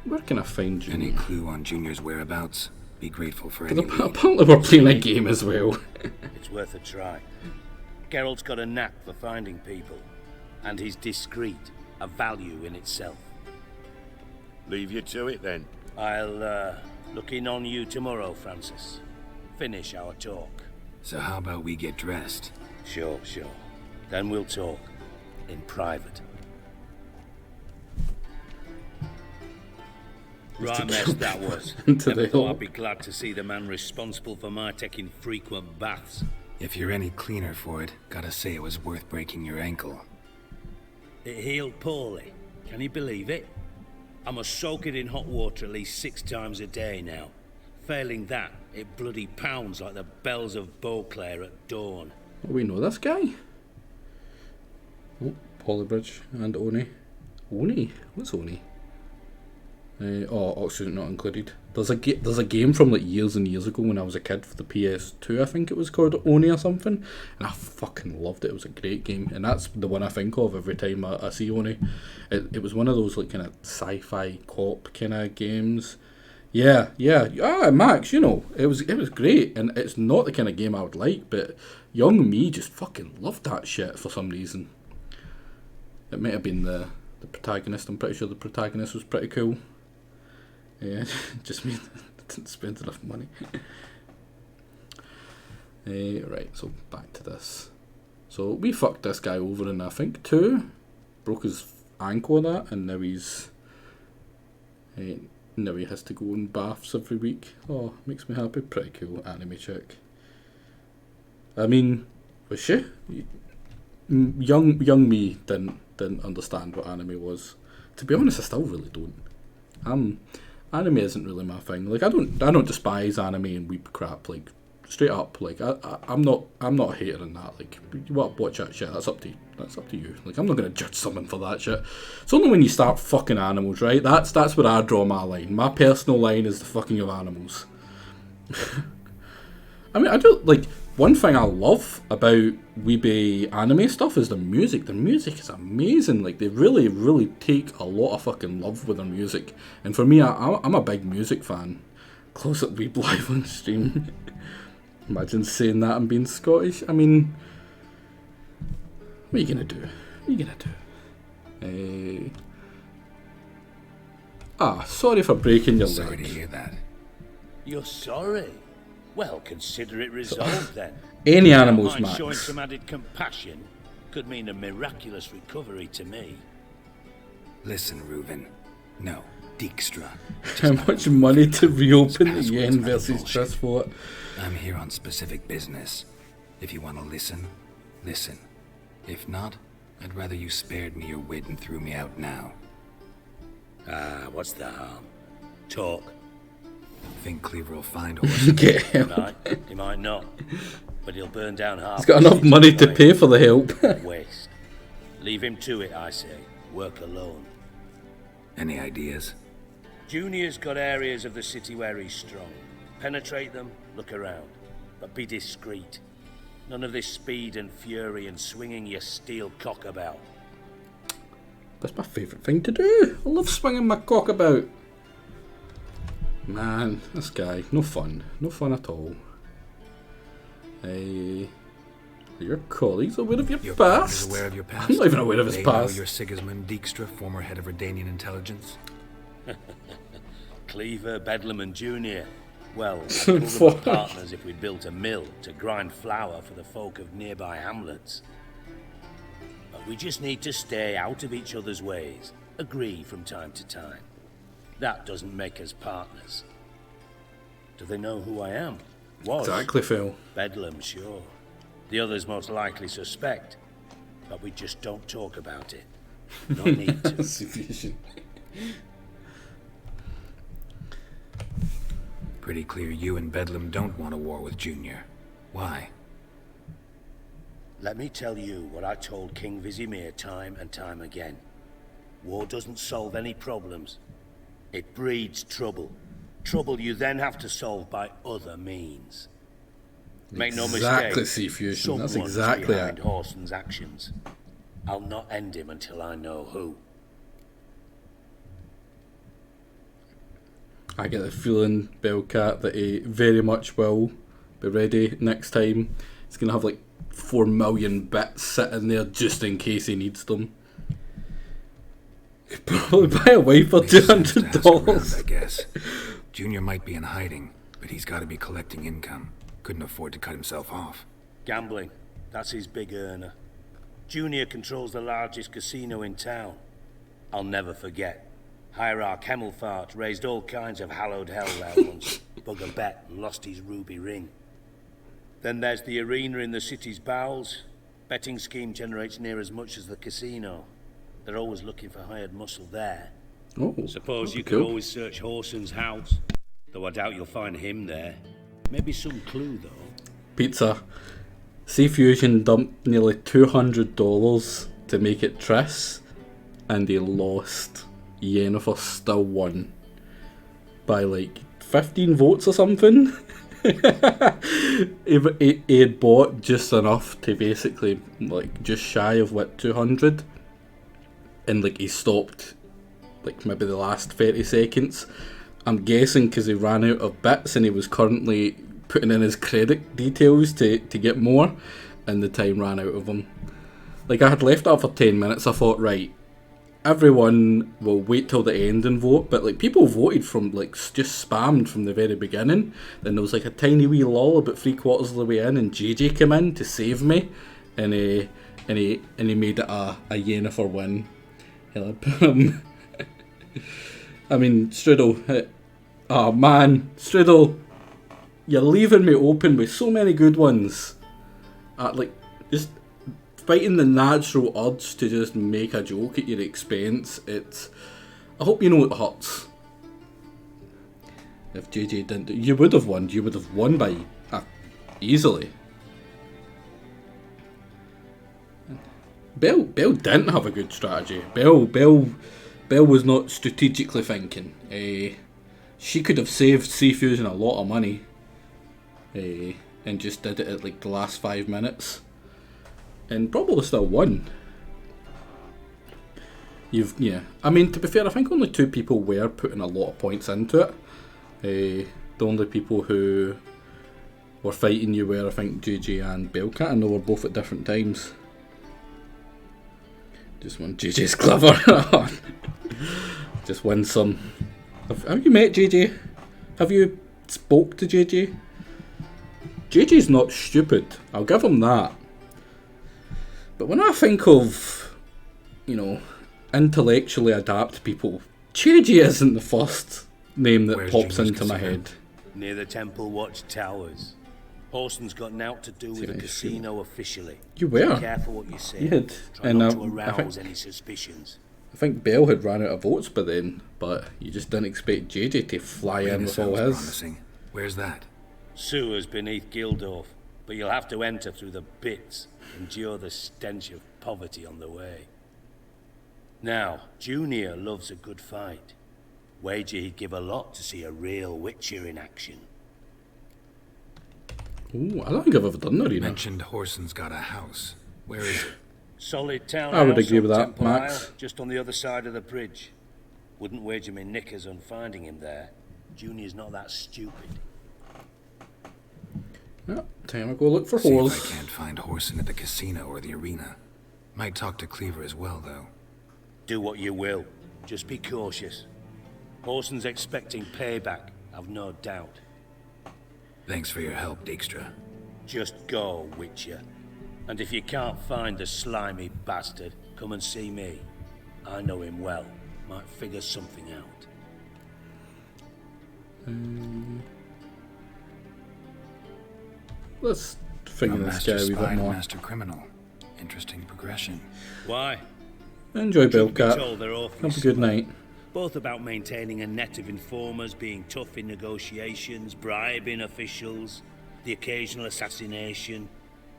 Where can I find you? Any clue on Junior's whereabouts? Be grateful for any. Apparently we're playing a game as well. It's worth a try. Geralt's got a knack for finding people, and he's discreet, a value in itself. Leave you to it then. I'll look in on you tomorrow, Francis. Finish our talk. So how about we get dressed? Sure. Then we'll talk. In private. Right mess that was. Never thought I'd be glad to see the man responsible for my taking frequent baths. If you're any cleaner for it, gotta say it was worth breaking your ankle. It healed poorly. Can you believe it? I must soak it in hot water at least 6 times a day now. Failing that, it bloody pounds like the bells of Beauclair at dawn. We know this guy. Oh, Polybridge and Oni. Oni? What's Oni? Oxygen not included. There's a game from like years and years ago when I was a kid for the PS2, I think it was called Oni or something, and I fucking loved it. It was a great game, and that's the one I think of every time I see Oni. It was one of those like kind of sci-fi co-op kind of games. Yeah. Max, you know, it was great, and it's not the kind of game I would like, but young me just fucking loved that shit for some reason. It might have been the protagonist. I'm pretty sure the protagonist was pretty cool. Yeah, just mean I didn't spend enough money. Right, so back to this. So we fucked this guy over in, I think, 2. Broke his ankle on that, and now he's... now he has to go in baths every week. Oh, makes me happy. Pretty cool anime chick. I mean, was she? Young me didn't understand what anime was. To be honest, I still really don't. Anime isn't really my thing. Like I don't despise anime and weep crap. Like straight up. Like I'm not a hater in that. Like you want to watch that shit, that's up to you. Like I'm not gonna judge someone for that shit. It's only when you start fucking animals, right? That's where I draw my line. My personal line is the fucking of animals. I mean, I don't like. One thing I love about weeby anime stuff is the music. The music is amazing. Like, they really, really take a lot of fucking love with their music. And for me, I'm a big music fan. Close up Weeb live on stream. Imagine saying that and being Scottish. I mean, what are you gonna do? Sorry for breaking your leg. Sorry to hear that. You're sorry? Well, consider it resolved then. Any animals, Mind Max. showing some added compassion could mean a miraculous recovery to me. Listen, Reuven. No, Dijkstra. How much money to reopen the Yen versus Trust Fort? I'm here on specific business. If you want to listen, listen. If not, I'd rather you spared me your wit and threw me out now. What's the harm? Talk. Think Cleaver will find horses? Get him. He might not, but he'll burn down half. He's got enough money to pay for the help. Waste. Leave him to it, I say. Work alone. Any ideas? Junior's got areas of the city where he's strong. Penetrate them, look around, but be discreet. None of this speed and fury and swinging your steel cock about. That's my favourite thing to do. I love swinging my cock about. Man, this guy, no fun at all. Your colleagues aware of your past? Is aware of your past? I'm not even aware of his They past. know you're Sigismund Dijkstra, former head of Redanian intelligence. Cleaver, Bedlam and Junior. Well, I'd call them partners if we'd built a mill to grind flour for the folk of nearby hamlets. But we just need to stay out of each other's ways, agree from time to time. That doesn't make us partners. Do they know who I am? Was. Exactly, Phil. Bedlam, sure. The others most likely suspect, but we just don't talk about it. No need to. Sufficient. Pretty clear you and Bedlam don't want a war with Junior. Why? Let me tell you what I told King Vizimir time and time again. War doesn't solve any problems. It breeds trouble. Trouble you then have to solve by other means. Make no mistake. Exactly, C-Fusion. That's exactly behind it. Horson's actions. I'll not end him until I know who. I get the feeling, Bellcat, that he very much will be ready next time. He's going to have like 4 million bits sitting there just in case he needs them. Could probably buy a wife for $200. I guess. Junior might be in hiding, but he's got to be collecting income. Couldn't afford to cut himself off. Gambling. That's his big earner. Junior controls the largest casino in town. I'll never forget. Hierarch Hemmelfart raised all kinds of hallowed hell there once. Bug a bet and lost his ruby ring. Then there's the arena in the city's bowels. Betting scheme generates near as much as the casino. They're always looking for hired muscle there. Oh, suppose you cool. could always search Horson's house, though I doubt you'll find him there. Maybe some clue, though. Pizza. C-Fusion dumped nearly $200 to make it Triss, and he lost. Yennefer still won by like 15 votes or something. he had bought just enough to basically like just shy of what 200, and like he stopped like maybe the last 30 seconds. I'm guessing because he ran out of bits and he was currently putting in his credit details to get more, and the time ran out of him. Like I had left that for 10 minutes. I thought, right, everyone will wait till the end and vote, but like people voted from like just spammed from the very beginning. Then there was like a tiny wee lull about 3/4 of the way in, and JJ came in to save me, and he made it a Yennefer win. I mean, Strudel. Oh man, Strudel, you're leaving me open with so many good ones. Like, just fighting the natural urge to just make a joke at your expense. I hope you know it hurts. If JJ didn't, you would have won. You would have won by easily. Belle didn't have a good strategy. Belle was not strategically thinking. She could have saved Seafusion a lot of money, and just did it at like the last 5 minutes, and probably still won. I mean, to be fair, I think only 2 people were putting a lot of points into it. The only people who were fighting you were, I think, JJ and Bellcat, and they were both at different times. Just one JJ's clever. Just win some. Have you met JJ? Have you spoke to JJ? JJ's not stupid, I'll give him that. But when I think of, intellectually adapt people, JJ isn't the first name that pops into my head. Near the Temple Watch Towers. Horston's got naught to do with the casino officially. You were. Be careful what you say. You had. Try not to arouse any suspicions. I think Bell had ran out of votes by then, but you just didn't expect JJ to fly in with all his. Promising. Where's that? Sewers beneath Gildorf, but you'll have to enter through the bits, endure the stench of poverty on the way. Now, Junior loves a good fight. Wager he'd give a lot to see a real Witcher in action. Ooh, I don't think I've ever done that, Mentioned Horson's got a house. Where is it? Solid town. I would agree with that, Temple Max. Isle, just on the other side of the bridge. Wouldn't wager me knickers on finding him there. Junior's not that stupid. Yep, time to go look for See holes. if I can't find Horson at the casino or the arena. Might talk to Cleaver as well, though. Do what you will. Just be cautious. Horson's expecting payback, I've no doubt. Thanks for your help, Dijkstra. Just go, Witcher. And if you can't find the slimy bastard, come and see me. I know him well. Might figure something out. Let's figure this guy a wee bit more. Master criminal. Interesting progression. Why? Enjoy Truth be Bellcat. told, they're awfully Have a good smart. night. Both about maintaining a net of informers, being tough in negotiations, bribing officials, the occasional assassination.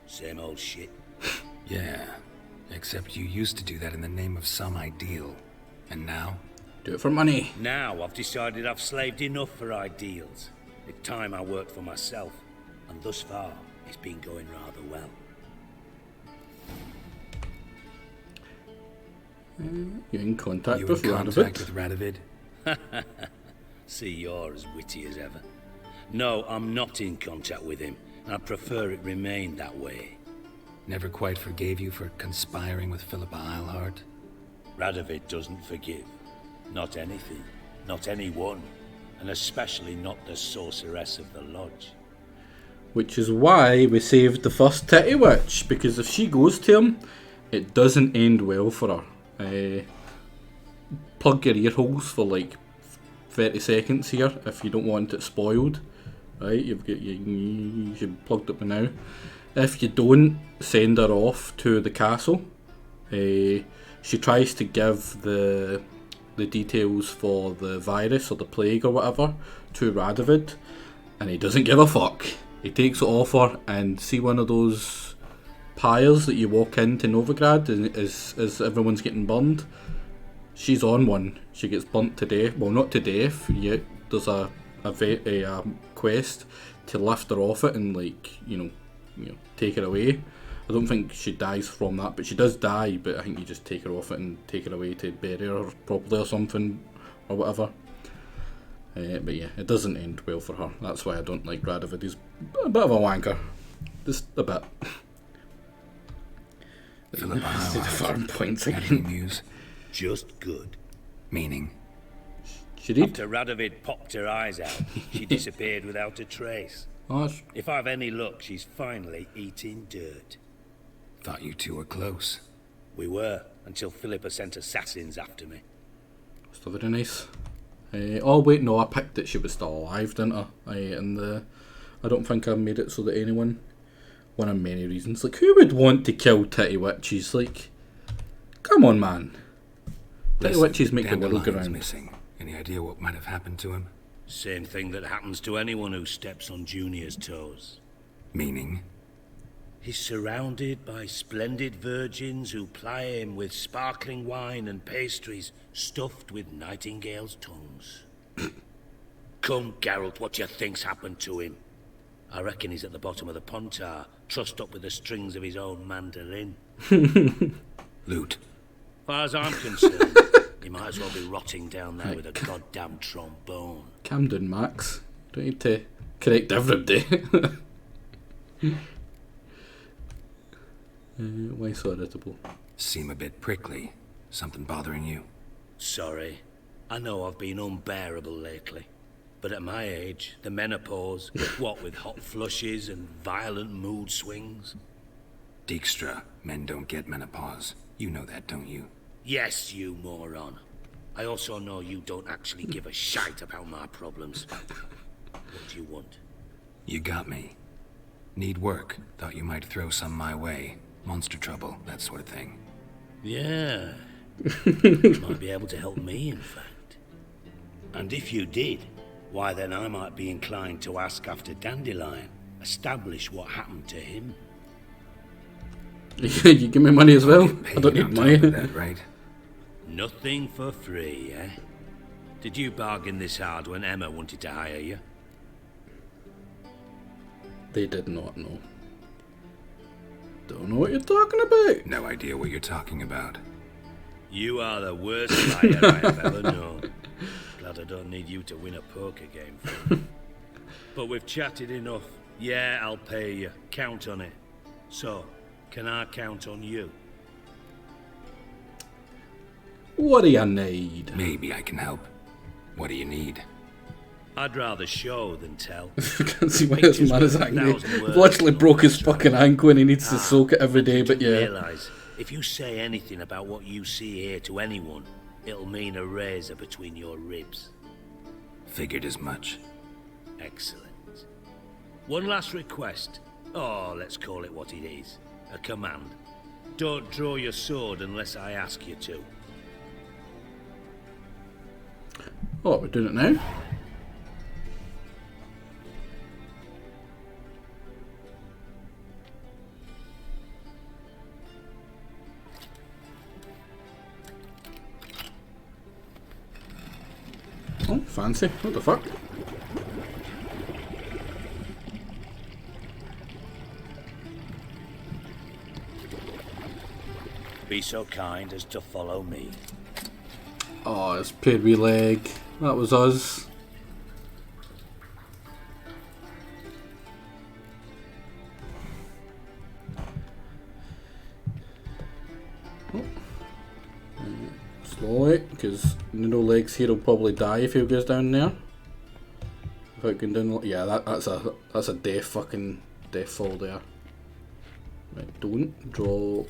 Same old shit. Yeah. Except you used to do that in the name of some ideal. And now? Do it for money. Now I've decided I've slaved enough for ideals. It's time I worked for myself. And thus far, it's been going rather well. You're in contact You with in contact Radovid? with Radovid? See, you're as witty as ever. No, I'm not in contact with him. I prefer it remain that way. Never quite forgave you for conspiring with Philippa Eilhart? Radovid doesn't forgive. Not anything. Not anyone. And especially not the sorceress of the lodge. Which is why we saved the first titty witch, because if she goes to him, it doesn't end well for her. Plug your ear holes for like 30 seconds here if you don't want it spoiled. Right, you should plugged it by now. If you don't, send her off to the castle. She tries to give the details for the virus or the plague or whatever to Radovid, and he doesn't give a fuck. He takes it off her, and see one of those pyres that you walk into Novigrad as everyone's getting burned. She's on one. She gets burnt to death. Well, not to death yet. There's a quest to lift her off it and take her away. I don't think she dies from that, but she does die. But I think you just take her off it and take her away to bury her properly or something or whatever. But yeah, it doesn't end well for her. That's why I don't like Radovid. He's a bit of a wanker, just a bit. Philippa The farm points Any again. news? Just good. Meaning? She did. After Radovid popped her eyes out, she disappeared without a trace. Oh, If I've any luck, she's finally eating dirt. Thought you two were close. We were, until Philippa sent assassins after me. Still very nice. Oh wait, no, I picked that she was still alive, didn't I? I don't think I made it so that anyone, one of many reasons, like, who would want to kill titty witches? Like, come on, man. Titty witches make the world go round. Missing. Any idea what might have happened to him? Same thing that happens to anyone who steps on Junior's toes. Meaning? He's surrounded by splendid virgins who ply him with sparkling wine and pastries stuffed with nightingales' tongues. Come, Geralt, what do you think's happened to him? I reckon he's at the bottom of the Pontar, trussed up with the strings of his own mandolin. Loot. Far as I'm concerned, he might as well be rotting down there with a goddamn trombone. Calm down, Max. Don't need to correct everybody. Why so irritable? Seem a bit prickly. Something bothering you? Sorry. I know I've been unbearable lately. But at my age, the menopause, what with hot flushes and violent mood swings. Dijkstra, men don't get menopause. You know that, don't you? Yes, you moron. I also know you don't actually give a shite about my problems. What do you want? You got me. Need work. Thought you might throw some my way. Monster trouble, that sort of thing. Yeah. You might be able to help me, in fact. And if you did, why then I might be inclined to ask after Dandelion. Establish what happened to him. You give me money as well? I don't need money. That, right? Nothing for free, eh? Did you bargain this hard when Emma wanted to hire you? They did not know. Don't know what you're talking about. No idea what you're talking about. You are the worst liar I have ever known. Glad I don't need you to win a poker game for me. But we've chatted enough. Yeah, I'll pay you. Count on it. So, can I count on you? What do you need? Maybe I can help. What do you need? I'd rather show than tell. I can't see why this man is angry. He literally broke his fucking ankle and he needs to soak it every day, but yeah. Realise, if you say anything about what you see here to anyone, it'll mean a razor between your ribs. Figured as much. Excellent. One last request. Oh, let's call it what it is. A command. Don't draw your sword unless I ask you to. Oh, we're doing it now? Oh, fancy. What the fuck? Be so kind as to follow me. Oh, it's paired wee leg. That was us. Oh. Slowly, because no legs here will probably die if he goes down there. Without going down, yeah, that's a death fall there. Right, don't draw.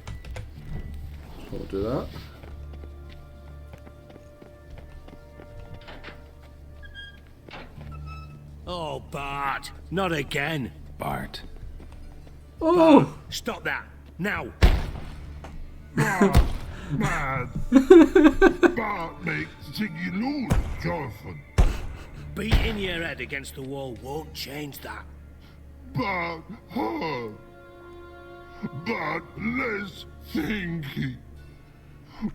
So we'll do that. Oh, Bart! Not again! Bart. Oh! Bart, stop that! Now! Bart, man! Bart makes Ziggy lose, Jonathan. Beating your head against the wall won't change that. Bart, hard. Bart, less thinky.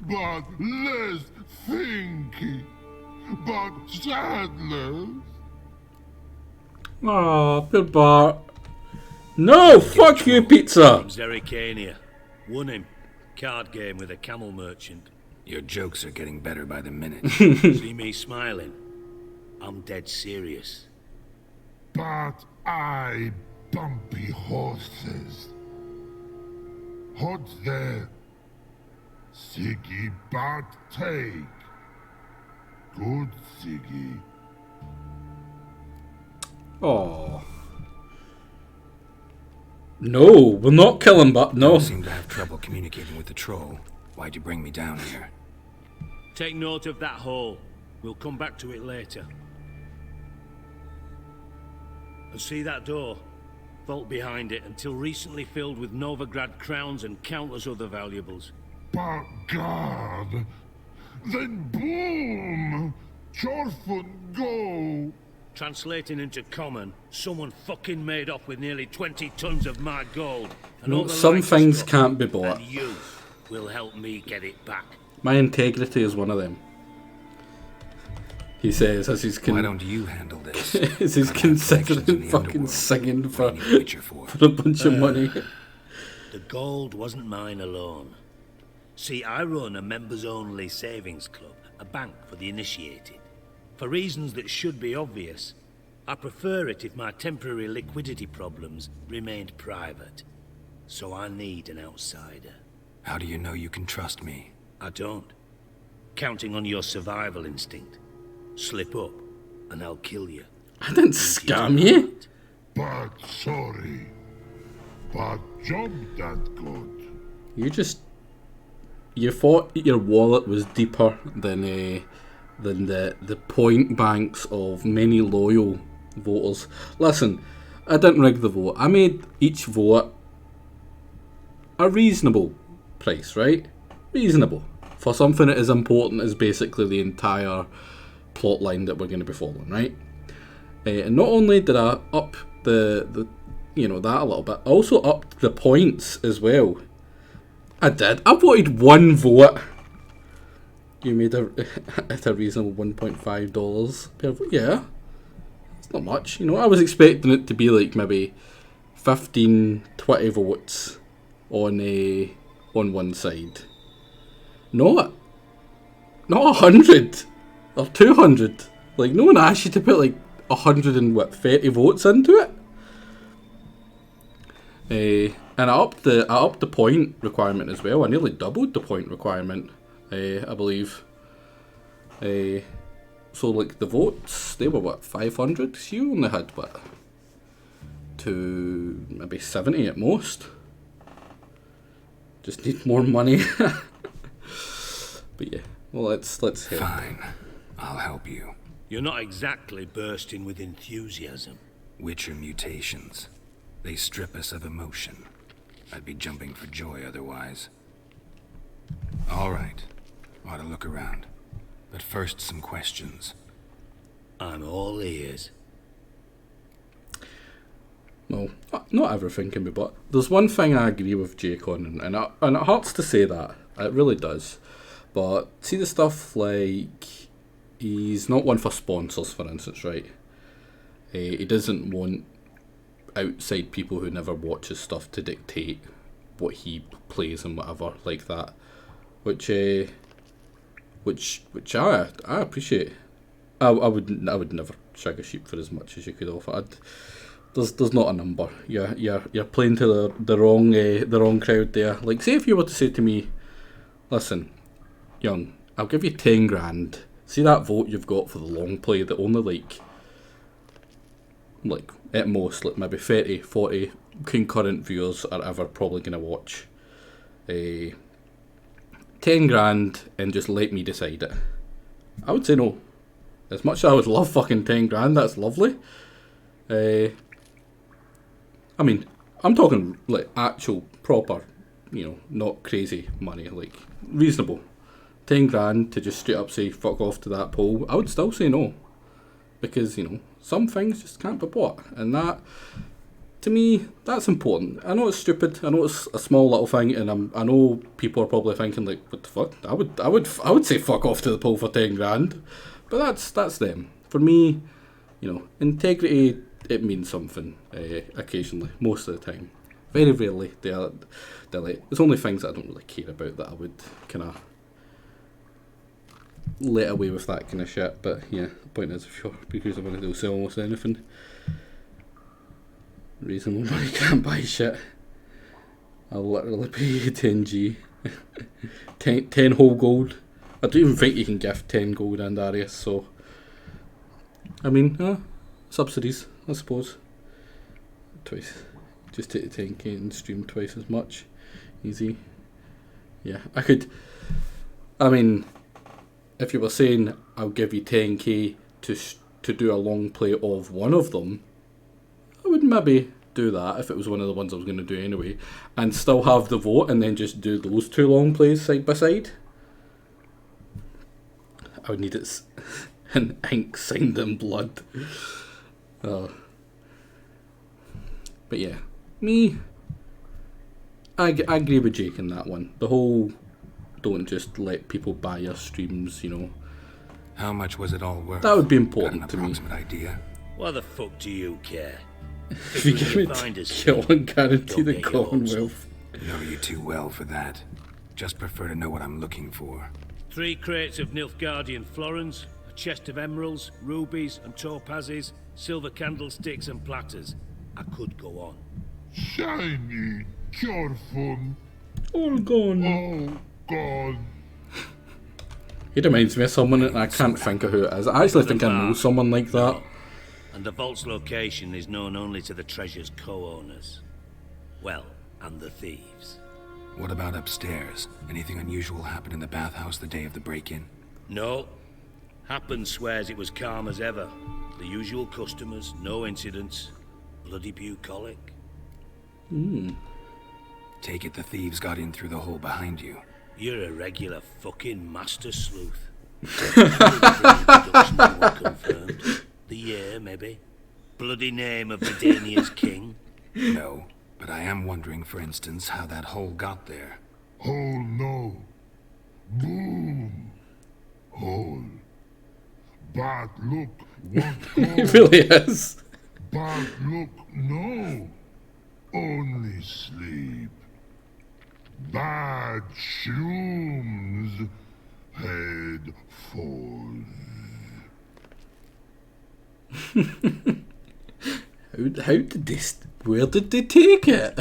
Bart, less thinky. Bart, sadness. Aw, poor Bart. No, fuck you, pizza! From Zerrikania. Won him. Card game with a camel merchant. Your jokes are getting better by the minute. See me smiling? I'm dead serious. But I bumpy horses. What's there? Siggy Bart take. Good Siggy. Oh. No, we'll not kill him, but no. You seem to have trouble communicating with the troll. Why'd you bring me down here? Take note of that hole. We'll come back to it later. And see that door? Vault behind it, until recently filled with Novigrad crowns and countless other valuables. By God! Then boom! Chorfun go! Translating into common, someone fucking made off with nearly 20 tons of my gold. And all the some lights things struck, can't be bought. And you will help me get it back. My integrity is one of them. He says as he's Why don't you handle this? as he's considering fucking singing for a bunch of money. The gold wasn't mine alone. See, I run a members-only savings club, a bank for the initiated. For reasons that should be obvious, I prefer it if my temporary liquidity problems remained private. So I need an outsider. How do you know you can trust me? I don't. Counting on your survival instinct. Slip up, and I'll kill you. I didn't scam you. But sorry. But job that good. You thought your wallet was deeper than the point banks of many loyal voters. Listen, I didn't rig the vote. I made each vote a reasonable price, right? Reasonable. For something that is important as basically the entire plot line that we're going to be following, right? And not only did I up the that a little bit, I also upped the points as well. I did. I voted one vote. You made at a reasonable $1.5 per vote. Yeah, it's not much. I was expecting it to be like maybe 15, 20 votes on one side. Not 100 or 200. Like, no one asked you to put like 130 votes into it. And I upped the point requirement as well. I nearly doubled the point requirement, I believe. So like the votes, they were 500? You only had to maybe 70 at most. Just need more money. But yeah, well let's head. Fine, I'll help you. You're not exactly bursting with enthusiasm. Witcher mutations. They strip us of emotion. I'd be jumping for joy otherwise. All right. Ought to look around. But first, some questions. I'm all ears. No, not everything can be bought. There's one thing I agree with Jake on, and it hurts to say that. It really does. But see the stuff like... He's not one for sponsors, for instance, right? He doesn't want outside people who never watch his stuff to dictate what he plays and whatever like that, which I appreciate. I would never shag a sheep for as much as you could offer. There's not a number. You're playing to the wrong crowd there. Like, say if you were to say to me, listen, young, I'll give you 10 grand. See that vote you've got for the long play that only like at most like maybe 30, 40 concurrent viewers are ever probably going to watch. 10 grand and just let me decide it. I would say no. As much as I would love fucking 10 grand, that's lovely. I mean, I'm talking like actual proper, not crazy money, like reasonable. 10 grand to just straight up say fuck off to that poll, I would still say no. Because, some things just can't be bought. And that, to me, that's important. I know it's stupid, I know it's a small little thing, and I know people are probably thinking like, what the fuck? I would say fuck off to the poll for 10 grand. But that's them. For me, integrity, it means something occasionally, most of the time. Very rarely, they're like, there's only things that I don't really care about that I would kind of let away with that kind of shit. But yeah, the point is, if you're because of money, they'll sell almost anything. Reasonable money can't buy shit. I'll literally pay you 10G. 10 whole gold. I don't even think you can gift 10 gold and Arius, so I mean, subsidies, I suppose. Twice. Just take the 10k and stream twice as much. Easy. Yeah, I could. I mean, if you were saying I'll give you 10k to do a long play of one of them, I would maybe do that if it was one of the ones I was going to do anyway, and still have the vote and then just do those two long plays side by side. I would need it in ink signed in blood. But yeah, me, I agree with Jake in that one. The whole don't just let people buy your streams, you know. How much was it all worth? That would be important to me. Got an approximate idea? Why the fuck do you care? If you give me to kill and guarantee the Commonwealth. Know you too well for that. Just prefer to know what I'm looking for. 3 crates of Nilfgaardian florins, a chest of emeralds, rubies and topazes, silver candlesticks and platters. I could go on. Shiny, Jorfun. All gone. All gone. He reminds me of someone, and I can't think of who it is. I actually think I know someone like that. And the vault's location is known only to the treasure's co-owners. Well, and the thieves. What about upstairs? Anything unusual happen in the bathhouse the day of the break-in? No. Happen swears it was calm as ever. The usual customers, no incidents. Bloody bucolic. Take it the thieves got in through the hole behind you. You're a regular fucking master sleuth. Introduction you were confirmed. The year, maybe? Bloody name of Redania's king? No, but I am wondering, for instance, how that hole got there. Hole no. Boom. Hole. Bad look. What He really is. Bad look no. Only sleep. Bad shrooms. Head falls. How did they? Where did they take it?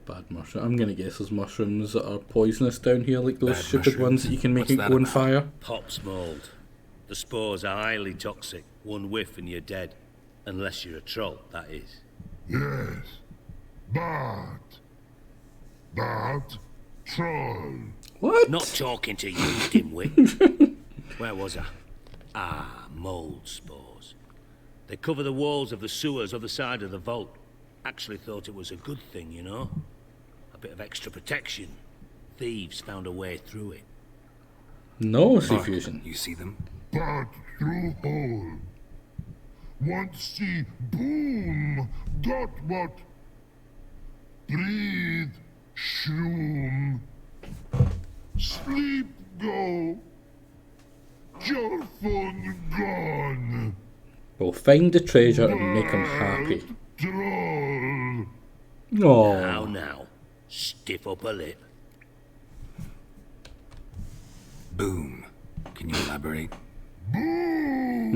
Bad mushroom. I'm gonna guess there's mushrooms that are poisonous down here, like those stupid ones that you can make it go on fire. Pop's mold. The spores are highly toxic. One whiff and you're dead. Unless you're a troll, that is. Yes. Bad. Bad troll. What? Not talking to you, dimwit. Where was I? Ah, mold spores. They cover the walls of the sewers other side of the vault. Actually thought it was a good thing, you know? A bit of extra protection. Thieves found a way through it. No, Fusion. You see them? Bad through hole. Want see boom. Got what? Breathe. Shroom. Sleep go. Your phone gone. We'll find the treasure and make him happy. Troll. No. Now. Stiff up a lip. Boom. Can you elaborate? Boom.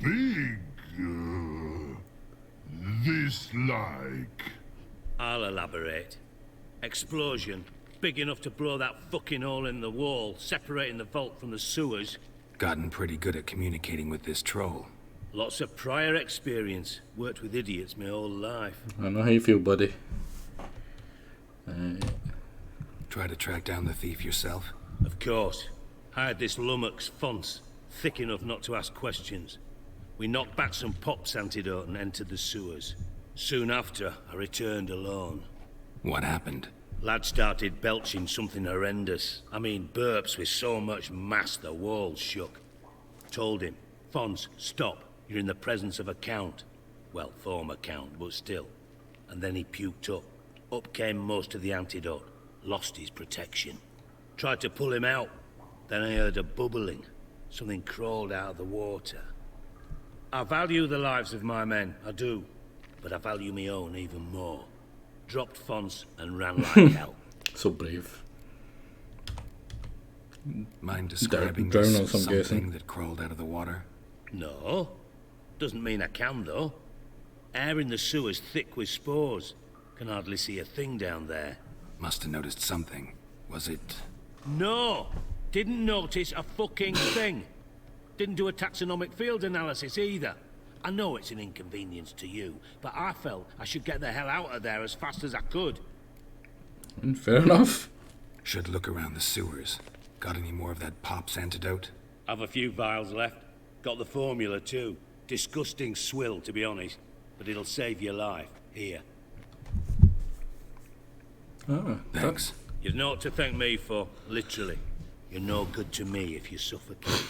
Big. This like. I'll elaborate. Explosion. Big enough to blow that fucking hole in the wall, separating the vault from the sewers. Gotten pretty good at communicating with this troll. Lots of prior experience. Worked with idiots my whole life. I know how you feel, buddy. Try to track down the thief yourself? Of course. Hired this lummox, Fons. Thick enough not to ask questions. We knocked back some Pop's antidote and entered the sewers. Soon after, I returned alone. What happened? Lad started belching something horrendous. I mean, burps with so much mass the walls shook. Told him, Fons, stop. You're in the presence of a count. Well, former count, but still. And then he puked up. Up came most of the antidote. Lost his protection. Tried to pull him out. Then I heard a bubbling. Something crawled out of the water. I value the lives of my men, I do. But I value my own even more. Dropped Fons and ran like hell. So brave. Mind describing something that crawled out of the water? No. Doesn't mean I can, though. Air in the sewer's thick with spores. Can hardly see a thing down there. Must have noticed something. Was it... No! Didn't notice a fucking thing. Didn't do a taxonomic field analysis either. I know it's an inconvenience to you, but I felt I should get the hell out of there as fast as I could. Fair enough. Should look around the sewers. Got any more of that Pop's antidote? Have a few vials left. Got the formula too. Disgusting swill, to be honest. But it'll save your life. Here. Oh, thanks. You've naught to thank me for, literally. You're no good to me if you suffocate.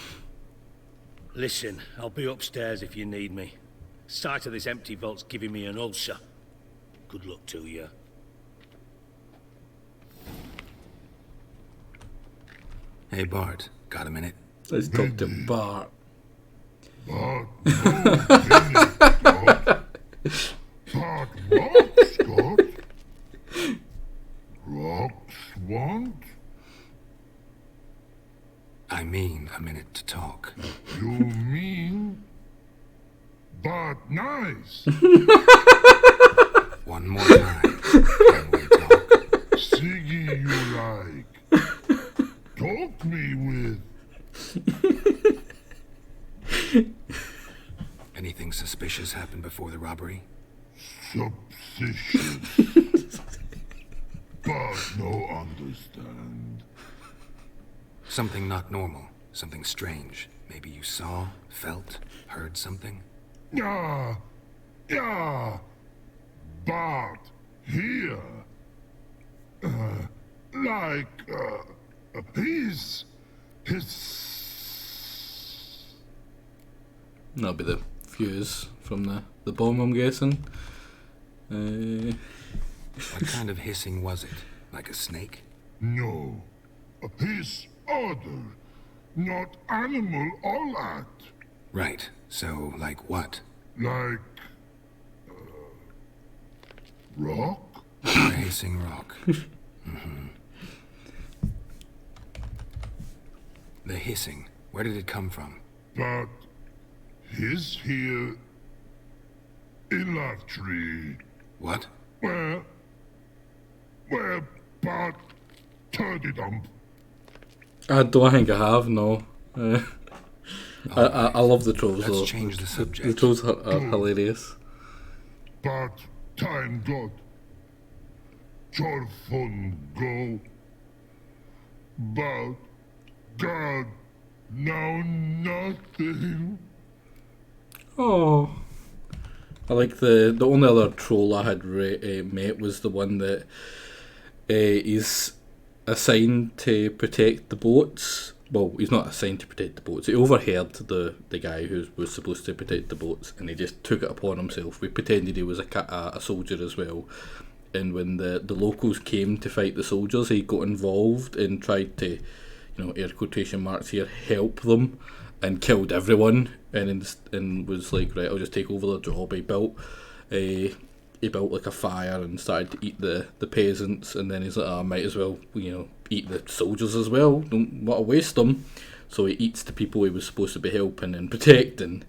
Listen, I'll be upstairs if you need me. Sight of this empty vault's giving me an ulcer. Good luck to you. Hey Bart, got a minute? Let's talk to Bart. Bart, Bart, what, Scott? Rocks want? I mean a minute to talk. You mean? But nice. One more time. Can we talk? Siggy you like. Talk me with. Anything suspicious happened before the robbery? Suspicious. But no understand. Something not normal. Something strange. Maybe you saw, felt, heard something? Yeah. But here. His. That'll be the fuse from the bomb, I'm guessing. What kind of hissing was it? Like a snake? No. His other. Not animal all at. Right. So, like what? Like. Rock? A hissing rock. Mm-hmm. The hissing. Where did it come from? But. His here. In that tree. What? Where Bart turned dump. I don't think I have, no. I love the trolls though. Let's change the subject. The trolls are hilarious. But time God. Your fun go. But God now nothing. Oh. I like the only other troll I had met was the one that he's assigned to protect the boats. Well, he's not assigned to protect the boats. He overheard the guy who was supposed to protect the boats, and he just took it upon himself. We pretended he was a soldier as well. And when the locals came to fight the soldiers, he got involved and tried to, air quotation marks here, help them, and killed everyone. And was like, right, I'll just take over the job. He built like a fire and started to eat the peasants, and then he's like, I might as well, eat the soldiers as well. Don't want to waste them. So he eats the people he was supposed to be helping and protecting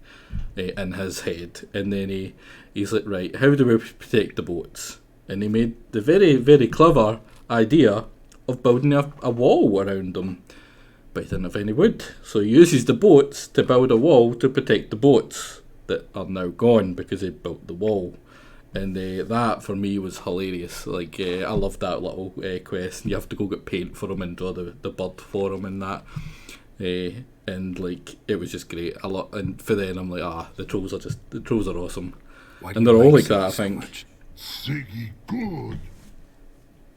in his head. And then he's like, right, how do we protect the boats? And he made the very, very clever idea of building a wall around them. But he didn't have any wood. So he uses the boats to build a wall to protect the boats that are now gone because he built the wall. And that for me was hilarious. Like I loved that little quest. You have to go get paint for him and draw the bird for him and that. And like it was just great. And for then I'm like, the trolls are awesome. And they're all like that, I think. Siggy good.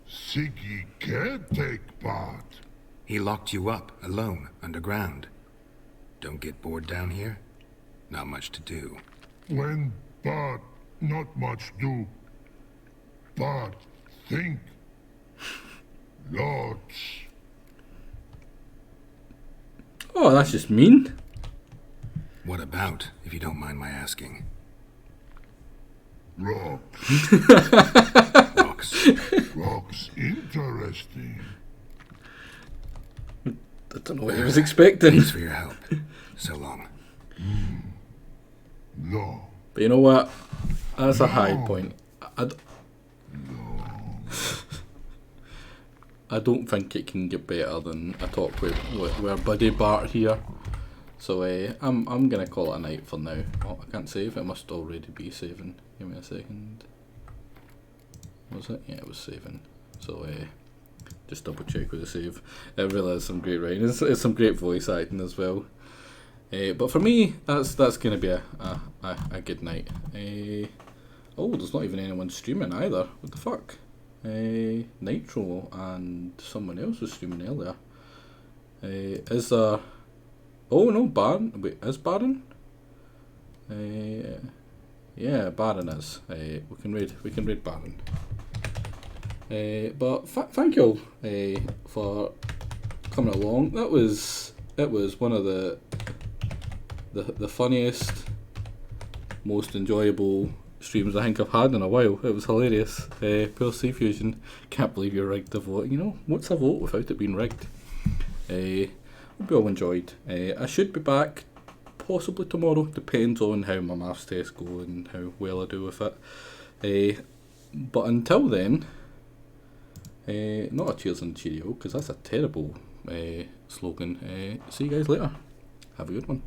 Siggy can't take part. He locked you up, alone, underground. Don't get bored down here? Not much to do. When Bart not much do. Bart think. Lots. Oh, that's just mean. What about, if you don't mind my asking? Rocks. Rocks. Rocks interesting. I don't know what he was expecting. Thanks for your help. So long. No. But you know what? That's a high point. I don't think it can get better than a talk with our buddy Bart here. So I'm gonna call it a night for now. Oh, I can't save. It must already be saving. Give me a second. Was it? Yeah, it was saving. So just double check with the save. It really is some great writing. It's some great voice acting as well. But for me, that's gonna be a good night. Oh, there's not even anyone streaming either. What the fuck? Nitro and someone else was streaming earlier. Is there? Oh no, Baron. Wait, is Baron? Yeah, Baron is. We can read Baron. But thank you all for coming along. It was one of the funniest, most enjoyable streams I think I've had in a while. It was hilarious. Poor Sea Fusion, can't believe you rigged the vote. You know, what's a vote without it being rigged? Hope you all enjoyed. I should be back possibly tomorrow, depends on how my maths tests go and how well I do with it. But until then, not a cheers and cheerio, because that's a terrible slogan. See you guys later. Have a good one.